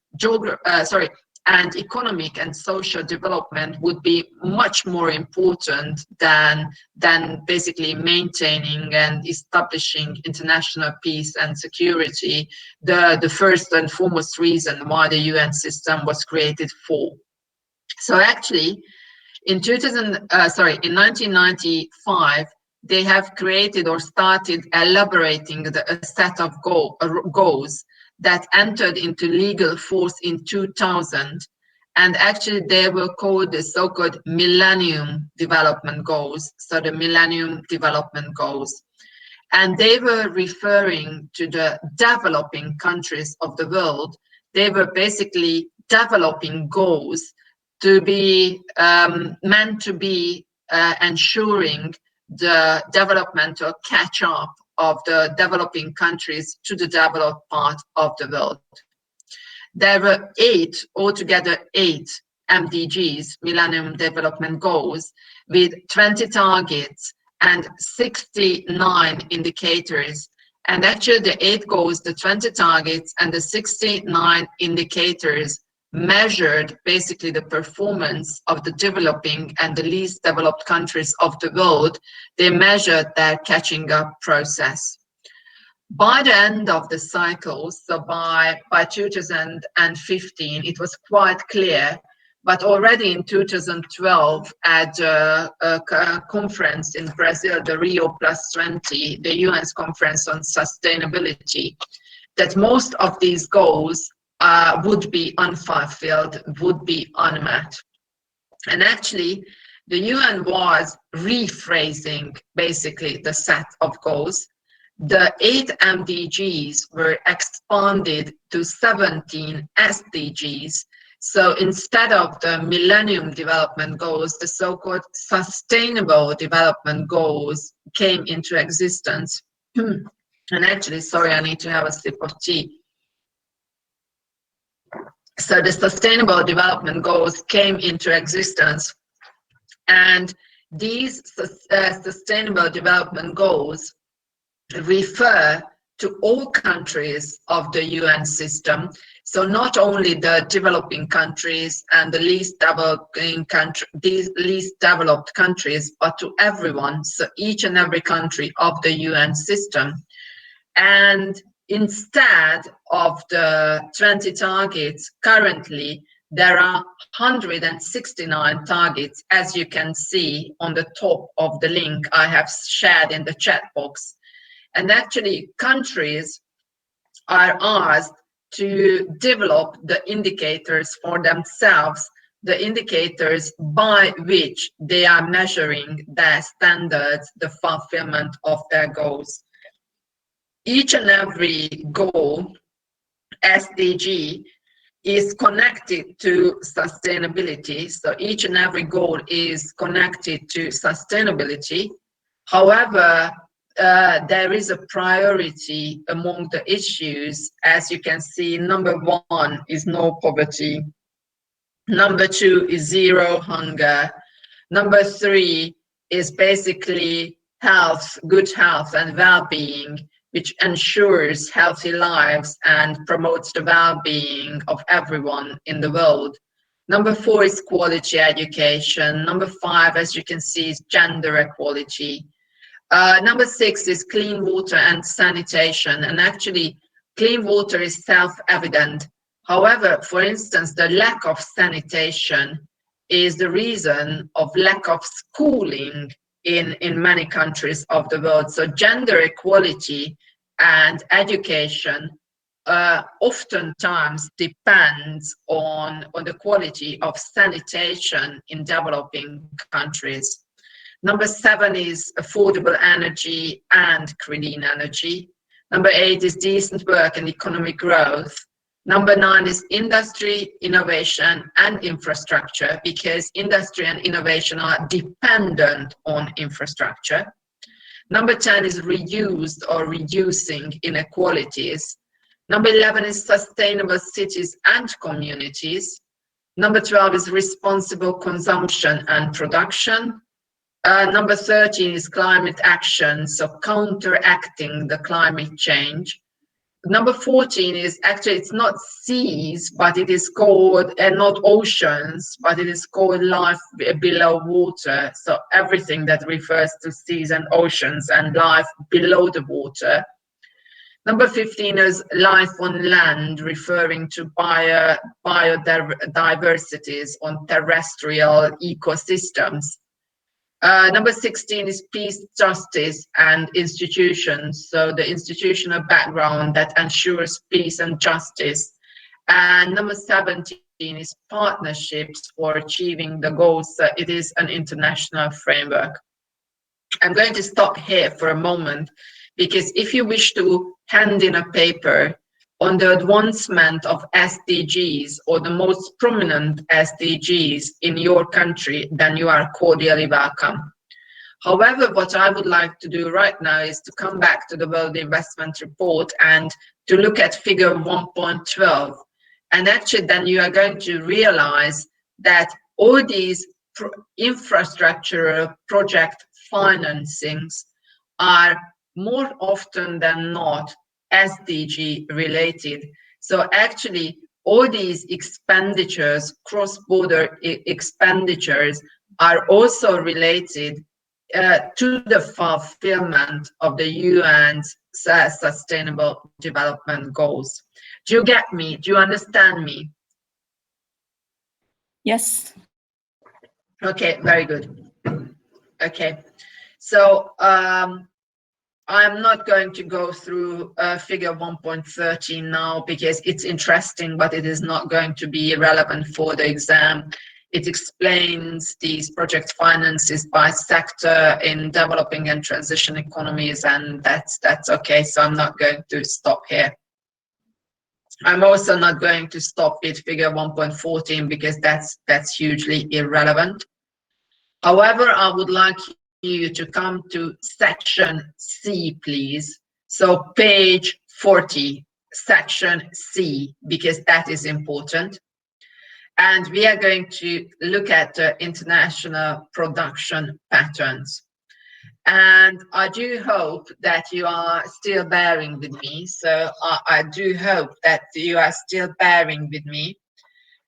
and economic and social development would be much more important than basically maintaining and establishing international peace and security, the first and foremost reason why the UN system was created for. So actually, in 1995, they have created or started elaborating a set of goals that entered into legal force in 2000. And actually, they were called the so-called Millennium Development Goals. So the Millennium Development Goals. And they were referring to the developing countries of the world. They were basically developing goals to be meant to be ensuring the developmental catch-up of the developing countries to the developed part of the world. There were altogether eight MDGs, Millennium Development Goals, with 20 targets and 69 indicators. And actually the 8 goals, the 20 targets and the 69 indicators measured basically the performance of the developing and the least developed countries of the world. They measured their catching up process. By the end of the cycle, so by 2015, it was quite clear, but already in 2012 at a conference in Brazil, the Rio +20, the UN's conference on sustainability, that most of these goals would be unfulfilled, would be unmet. And actually, the UN was rephrasing basically the set of goals. The 8 MDGs were expanded to 17 SDGs. So instead of the Millennium Development Goals, the so-called Sustainable Development Goals came into existence. And actually, sorry, I need to have a sip of tea. So the Sustainable Development Goals came into existence, and these Sustainable Development Goals refer to all countries of the UN system. So not only the developing countries and the least developed countries, but to everyone, so each and every country of the UN system. And instead of the 20 targets, currently there are 169 targets, as you can see on the top of the link I have shared in the chat box. And actually, countries are asked to develop the indicators for themselves, the indicators by which they are measuring their standards, the fulfillment of their goals. Each and every goal, SDG, is connected to sustainability. So each and every goal is connected to sustainability. However, there is a priority among the issues. As you can see, number 1 is no poverty. Number 2 is zero hunger. Number 3 is basically health, good health and well-being, which ensures healthy lives and promotes the well-being of everyone in the world. Number 4 is quality education. Number 5, as you can see, is gender equality. Number 6 is clean water and sanitation. And actually, clean water is self-evident. However, for instance, the lack of sanitation is the reason of lack of schooling in many countries of the world. So gender equality and education oftentimes depends on the quality of sanitation in developing countries. Number 7 is affordable energy and clean energy. Number 8 is decent work and economic growth. Number 9 is industry, innovation, and infrastructure, because industry and innovation are dependent on infrastructure. Number 10 is reduced or reducing inequalities. Number 11 is sustainable cities and communities. Number 12 is responsible consumption and production. Number 13 is climate action, so counteracting the climate change. number 14 is actually, it's not seas, but it is called, and not oceans, but it is called life below water. So everything that refers to seas and oceans and life below the water. Number 15 is life on land, referring to biodiversities on terrestrial ecosystems. Number 16 is peace, justice, and institutions. So the institutional background that ensures peace and justice. And number 17 is partnerships for achieving the goals. It is an international framework. I'm going to stop here for a moment, because if you wish to hand in a paper on the advancement of SDGs or the most prominent SDGs in your country, then you are cordially welcome. However, what I would like to do right now is to come back to the World Investment Report and to look at figure 1.12. And actually then you are going to realize that all these infrastructural project financings are more often than not SDG related. So actually all these expenditures, cross-border expenditures, are also related to the fulfillment of the UN's Sustainable Development Goals. Do you get me? Do you understand me? Yes. Okay, very good. Okay, so I'm not going to go through figure 1.13 now, because it's interesting, but it is not going to be relevant for the exam. It explains these project finances by sector in developing and transition economies, and that's okay. So I'm not going to stop here. I'm also not going to stop at figure 1.14, because that's hugely irrelevant. However, I would like you to come to section C, please. So page 40, section C, because that is important. And we are going to look at international production patterns. And I do hope that you are still bearing with me. So I do hope that you are still bearing with me.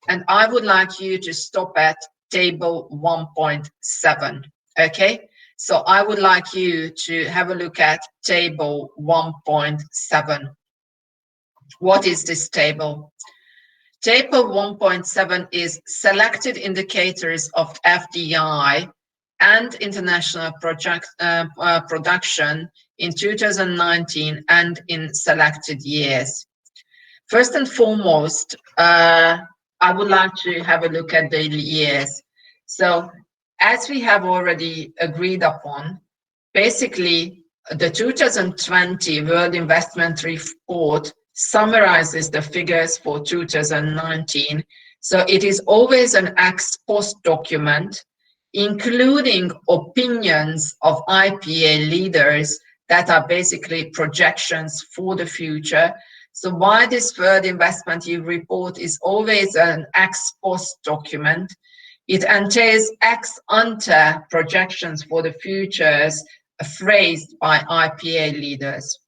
And I would like you to stop at table 1.7, okay? So I would like you to have a look at table 1.7. What is this table? Table 1.7 is selected indicators of FDI and international production in 2019 and in selected years. First and foremost, I would like to have a look at the years. So as we have already agreed upon, basically the 2020 World Investment Report summarizes the figures for 2019. So it is always an ex post document, including opinions of IPA leaders that are basically projections for the future. So why this World Investment Report is always an ex post document? It entails ex ante projections for the futures phrased by IPA leaders.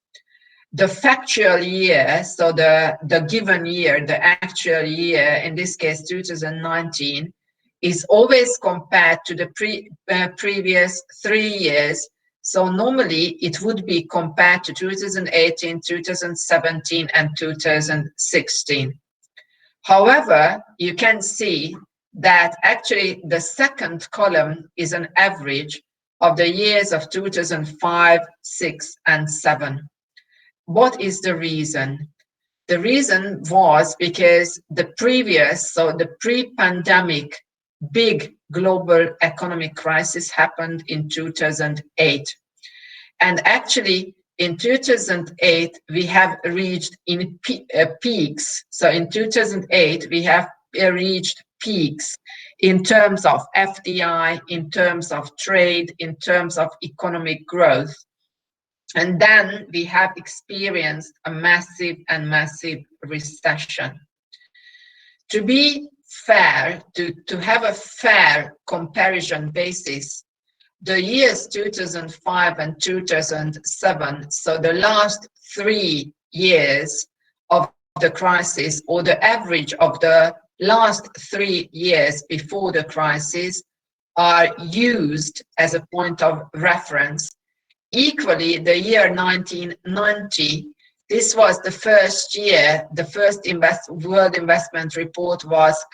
The factual year, so the given year, the actual year, in this case 2019, is always compared to the previous 3 years. So normally it would be compared to 2018, 2017, and 2016. However, you can see that actually the second column is an average of the years of 2005, 6, and 7. What is the reason? The reason was because the previous, so the pre-pandemic big global economic crisis happened in 2008. And actually in 2008, we have reached in peaks. So in 2008, we have reached peaks in terms of FDI, in terms of trade, in terms of economic growth. And then we have experienced a massive recession. To be fair, to have a fair comparison basis, the years 2005 and 2007, so the last 3 years of the crisis, or the average of the last 3 years before the crisis, are used as a point of reference. Equally, the year 1990, this was the first year the first World Investment Report was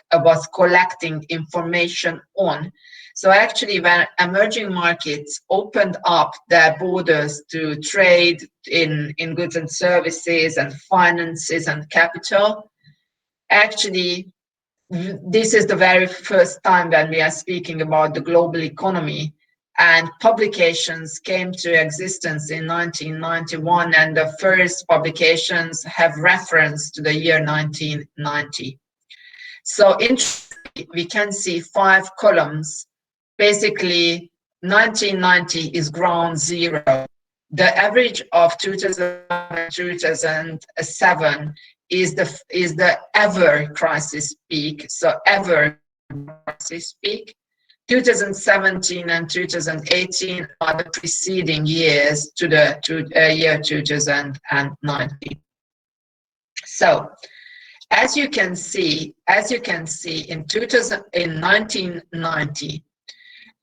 collecting information on. So actually, when emerging markets opened up their borders to trade in goods and services and finances and capital, actually, this is the very first time when we are speaking about the global economy. And publications came to existence in 1991, and the first publications have reference to the year 1990. So we can see 5 columns. Basically, 1990 is ground zero. The average of 2007 is the ever crisis peak. So ever crisis peak. 2017 and 2018 are the preceding years to the year 2019. So, as you can see, in 1990,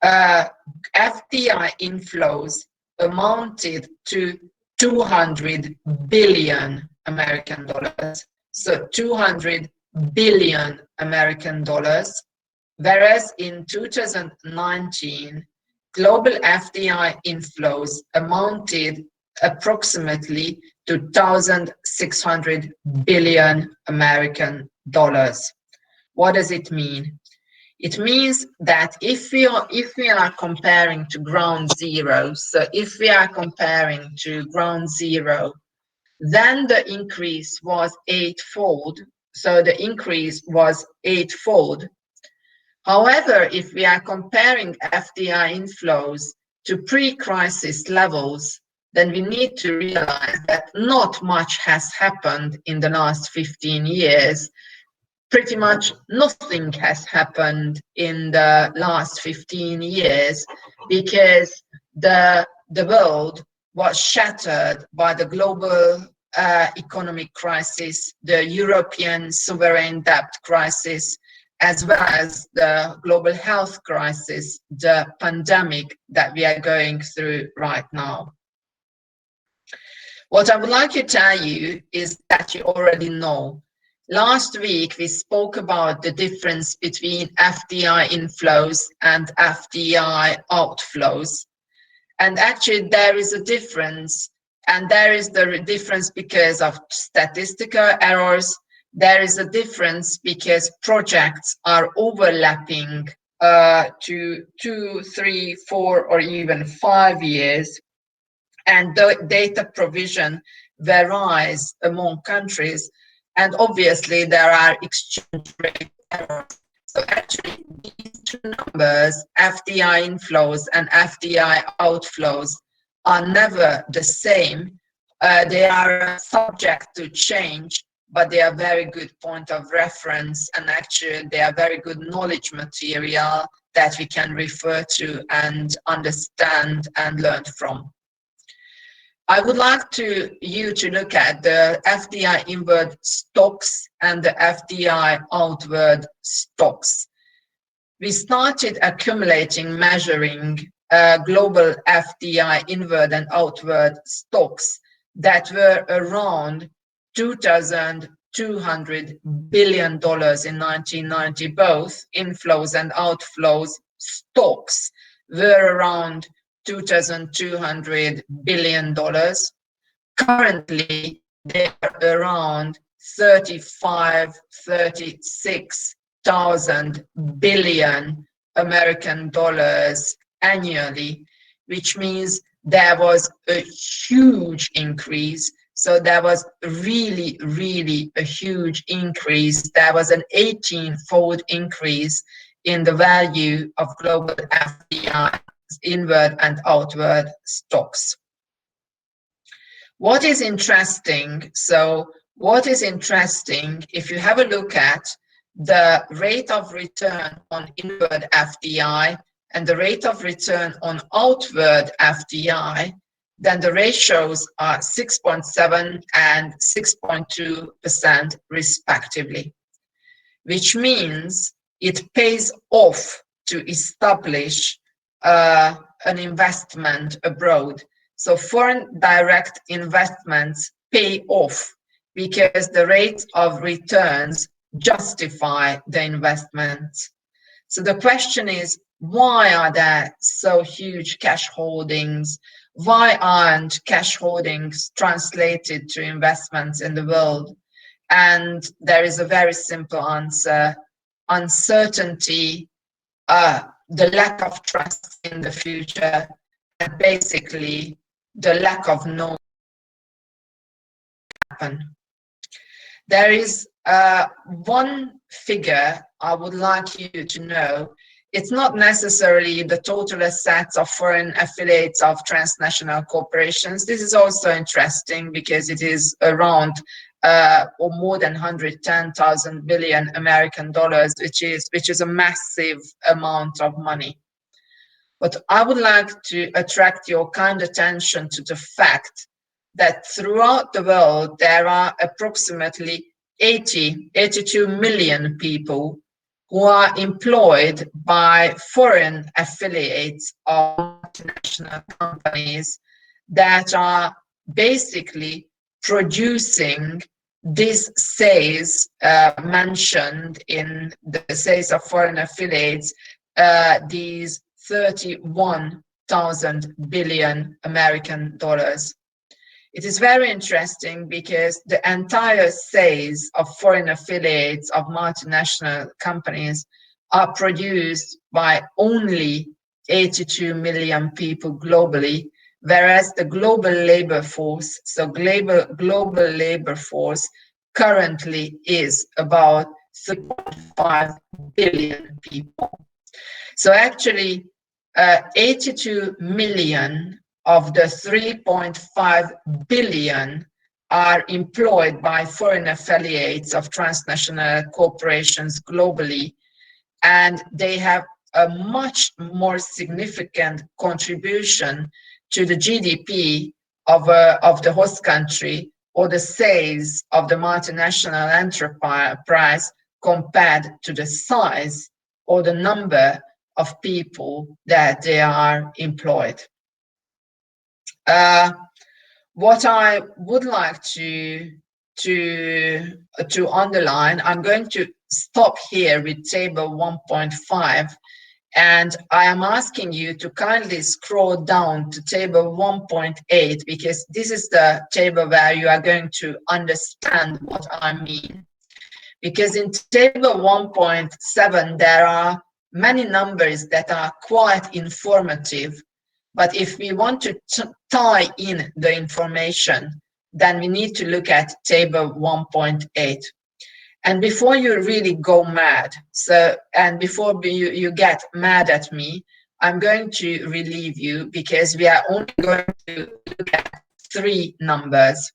FDI inflows amounted to 200 billion American dollars. So 200 billion American dollars. Whereas in 2019, global FDI inflows amounted approximately to 1,600 billion American dollars. What does it mean? It means that if we are comparing to ground zero, so if we are comparing to ground zero, then the increase was 8-fold. So the increase was 8-fold. However, if we are comparing FDI inflows to pre-crisis levels, then we need to realize that not much has happened in the last 15 years. Pretty much nothing has happened in the last 15 years because the world was shattered by the global economic crisis, the European sovereign debt crisis, as well as the global health crisis, the pandemic that we are going through right now. What I would like to tell you is that you already know. Last week, we spoke about the difference between FDI inflows and FDI outflows. And actually, there is a difference, and there is the difference because of statistical errors. There is a difference because projects are overlapping to 2, 3, 4, or even 5 years, and the data provision varies among countries, and obviously there are exchange rate errors. So actually, these two numbers, FDI inflows and FDI outflows, are never the same. They are subject to change, but they are very good point of reference, and actually they are very good knowledge material that we can refer to and understand and learn from. I would like you to look at the FDI inward stocks and the FDI outward stocks. We started accumulating, measuring global FDI inward and outward stocks that were around $2,200 billion in 1990. Both inflows and outflows stocks were around $2,200 billion. Currently, they are around 36,000 billion American dollars annually, which means there was a huge increase. So there was really a huge increase. There was an 18-fold increase in the value of global FDI inward and outward stocks. What is interesting? So what is interesting, if you have a look at the rate of return on inward FDI and the rate of return on outward FDI, then the ratios are 6.7 and 6.2% respectively, which means it pays off to establish an investment abroad. So foreign direct investments pay off because the rate of returns justify the investments. So the question is, why are there so huge cash holdings? Why aren't cash holdings translated to investments in the world? And there is a very simple answer: uncertainty, the lack of trust in the future, and basically the lack of knowing what will happen. There is one figure I would like you to know. It's not necessarily the total assets of foreign affiliates of transnational corporations. This is also interesting because it is around or more than 110,000 billion American dollars, which is a massive amount of money. But I would like to attract your kind attention to the fact that throughout the world there are approximately 82 million people who are employed by foreign affiliates of multinational companies that are basically producing these sales mentioned in the sales of foreign affiliates, these 31,000 billion American dollars. It is very interesting because the entire sales of foreign affiliates of multinational companies are produced by only 82 million people globally, whereas the global labor force, so global labor force currently is about 3.5 billion people. So actually 82 million of the 3.5 billion are employed by foreign affiliates of transnational corporations globally, and they have a much more significant contribution to the GDP of the host country or the sales of the multinational enterprise compared to the size or the number of people that they are employed. What I would like to underline, I'm going to stop here with table 1.5, and I am asking you to kindly scroll down to table 1.8, because this is the table where you are going to understand what I mean. Because in table 1.7 there are many numbers that are quite informative, but if we want to tie in the information, then we need to look at table 1.8. And before you really go mad, and before you get mad at me, I'm going to relieve you, because we are only going to look at 3 numbers.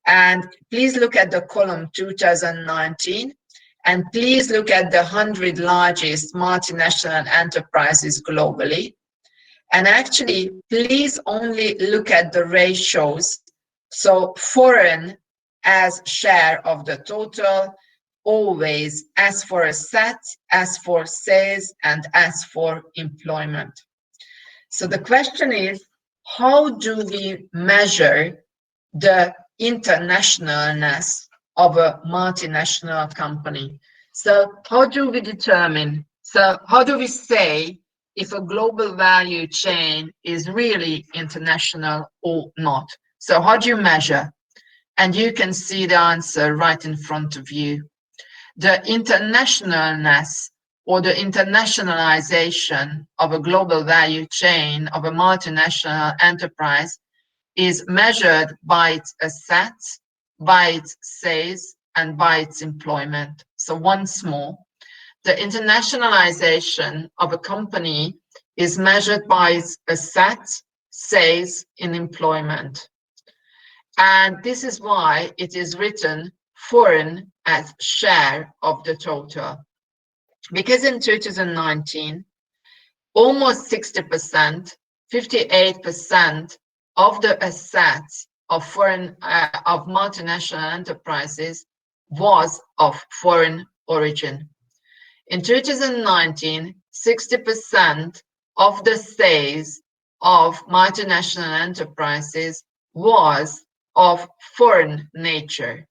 And please look at the column 2019, and please look at the 100 largest multinational enterprises globally. And actually, please only look at the ratios. So foreign as share of the total, always as for assets, as for sales, and as for employment. So the question is, how do we measure the internationalness of a multinational company? So how do we determine, so how do we say if a global value chain is really international or not? So how do you measure? And you can see the answer right in front of you. The internationalness or the internationalization of a global value chain of a multinational enterprise is measured by its assets, by its sales, and by its employment. So once more, the internationalization of a company is measured by its assets, sales, and employment. And this is why it is written foreign as share of the total. Because in 2019, almost 60%, 58% of the assets of of multinational enterprises was of foreign origin. In 2019, 60% of the sales of multinational enterprises was of foreign nature.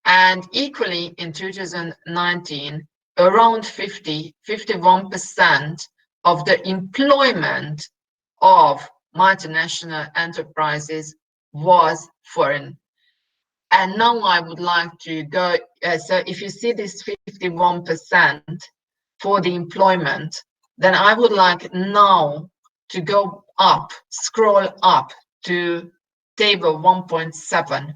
And equally in 2019, around 51% of the employment of multinational enterprises was foreign. And now I would like to go, so if you see this 51% for the employment, then I would like now to go up, scroll up to table 1.7.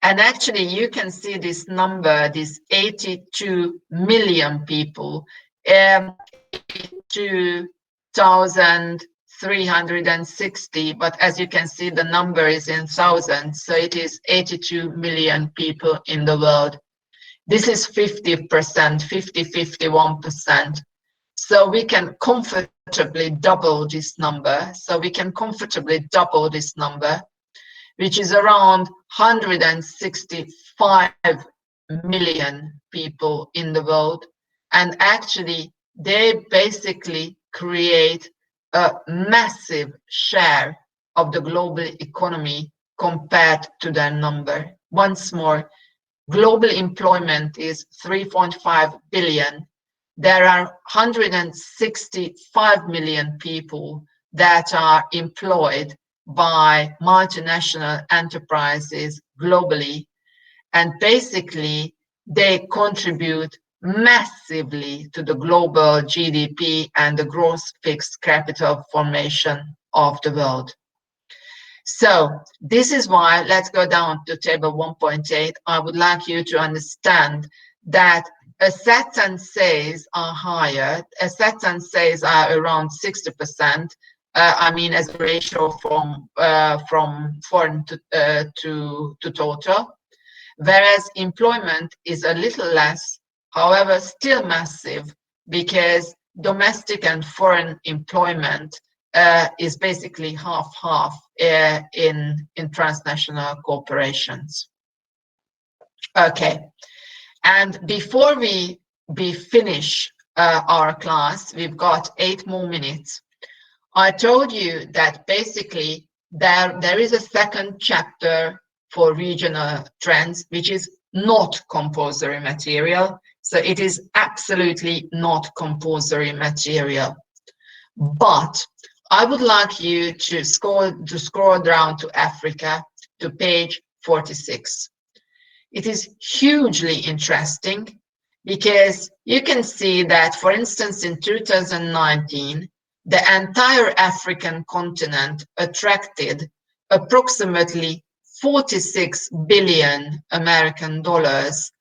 And actually you can see this number, this 82 million people, 2,360, but as you can see, the number is in thousands, so it is 82 million people in the world. This is 50%, 51%. So we can comfortably double this number. Which is around 165 million people in the world. And actually, they basically create a massive share of the global economy compared to their number. Once more, global employment is 3.5 billion. There are 165 million people that are employed by multinational enterprises globally, and basically they contribute massively to the global GDP and the gross fixed capital formation of the world. So this is why, let's go down to table 1.8. I would like you to understand that assets and sales are higher. Assets and sales are around 60%. I mean, as a ratio from foreign to total, whereas employment is a little less, however, still massive, because domestic and foreign employment is basically half-half in transnational corporations. Okay, and before we finish our class, we've got 8 more minutes. I told you that basically there is a second chapter for regional trends, which is not compulsory material. So it is absolutely not compulsory material. But I would like you to scroll down to Africa to page 46. It is hugely interesting because you can see that, for instance, in 2019, the entire African continent attracted approximately 46 billion American dollars.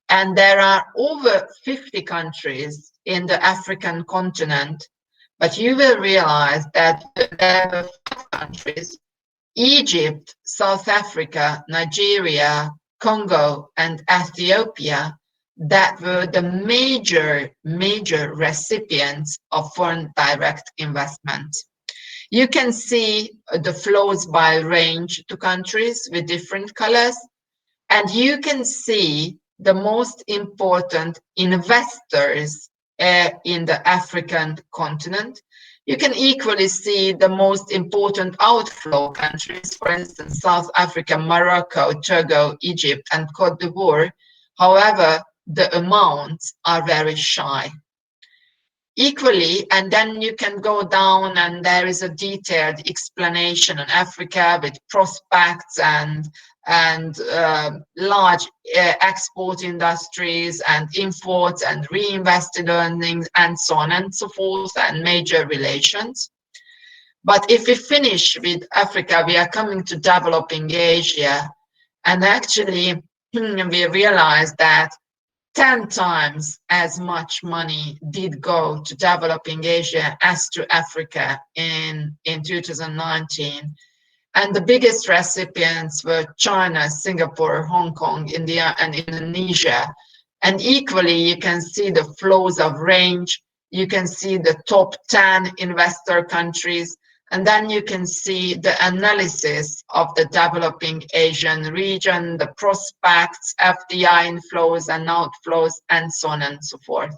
And there are over 50 countries in the African continent, but you will realize that there were 5 countries, Egypt, South Africa, Nigeria, Congo, and Ethiopia, that were the major recipients of foreign direct investment. You can see the flows by range to countries with different colors, and you can see the most important investors in the African continent. You can equally see the most important outflow countries, for instance, South Africa, Morocco, Togo, Egypt, and Cote d'Ivoire. However, the amounts are very shy. Equally, and then you can go down and there is a detailed explanation on Africa with prospects and large export industries and imports and reinvested earnings and so on and so forth, and major relations. But if we finish with Africa, we are coming to developing Asia, and actually we realize that 10 times as much money did go to developing Asia as to Africa in 2019. And the biggest recipients were China, Singapore, Hong Kong, India, and Indonesia. And equally, you can see the flows of range. You can see the top 10 investor countries. And then you can see the analysis of the developing Asian region, the prospects, FDI inflows and outflows, and so on and so forth.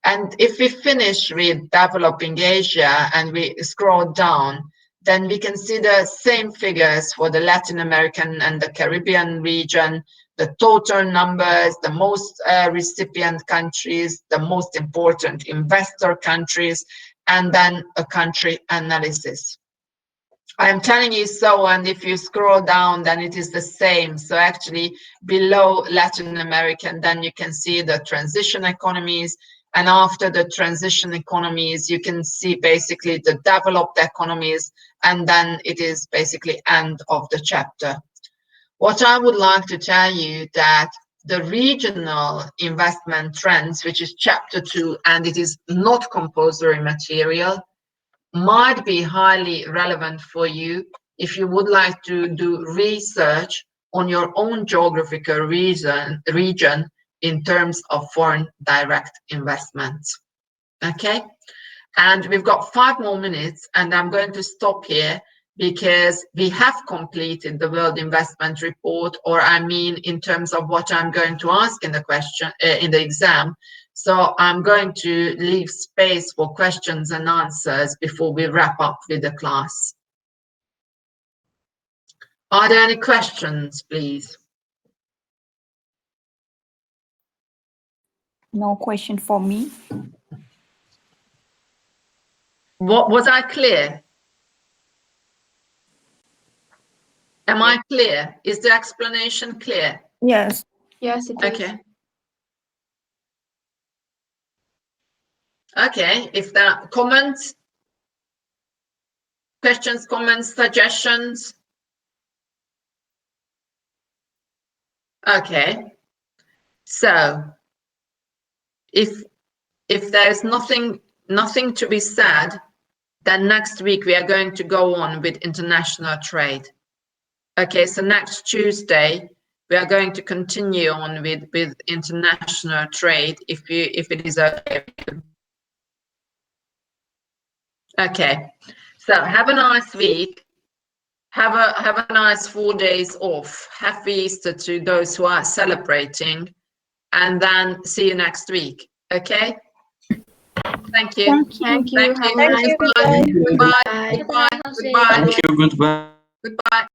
And if we finish with developing Asia and we scroll down, then we can see the same figures for the Latin American and the Caribbean region, the total numbers, the most recipient countries, the most important investor countries, and then a country analysis. I am telling you so, and if you scroll down, then it is the same. So actually below Latin American, then you can see the transition economies, and after the transition economies, you can see basically the developed economies, and then it is basically end of the chapter. What I would like to tell you that the regional investment trends, which is chapter 2, and it is not compulsory material, might be highly relevant for you if you would like to do research on your own geographical region in terms of foreign direct investments. Okay, and we've got 5 more minutes, and I'm going to stop here because we have completed the World Investment Report, or I mean in terms of what I'm going to ask in the question in the exam. So I'm going to leave space for questions and answers before we wrap up with the class. Are there any questions, please? No question for me. What was I clear? Am I clear? Is the explanation clear? Yes. Yes, it is. Okay. Okay, if there are comments, questions, comments, suggestions. Okay. So if there's nothing to be said, then next week we are going to go on with international trade. Okay, so next Tuesday we are going to continue on with international trade if it is okay. Okay, so have a nice week. Have a nice 4 days off. Happy Easter to those who are celebrating, and then see you next week. Okay. Thank you. Thank you. Thank Have you. a nice Goodbye. day. Goodbye. Bye. Goodbye. Goodbye. Thank you. Goodbye. Goodbye.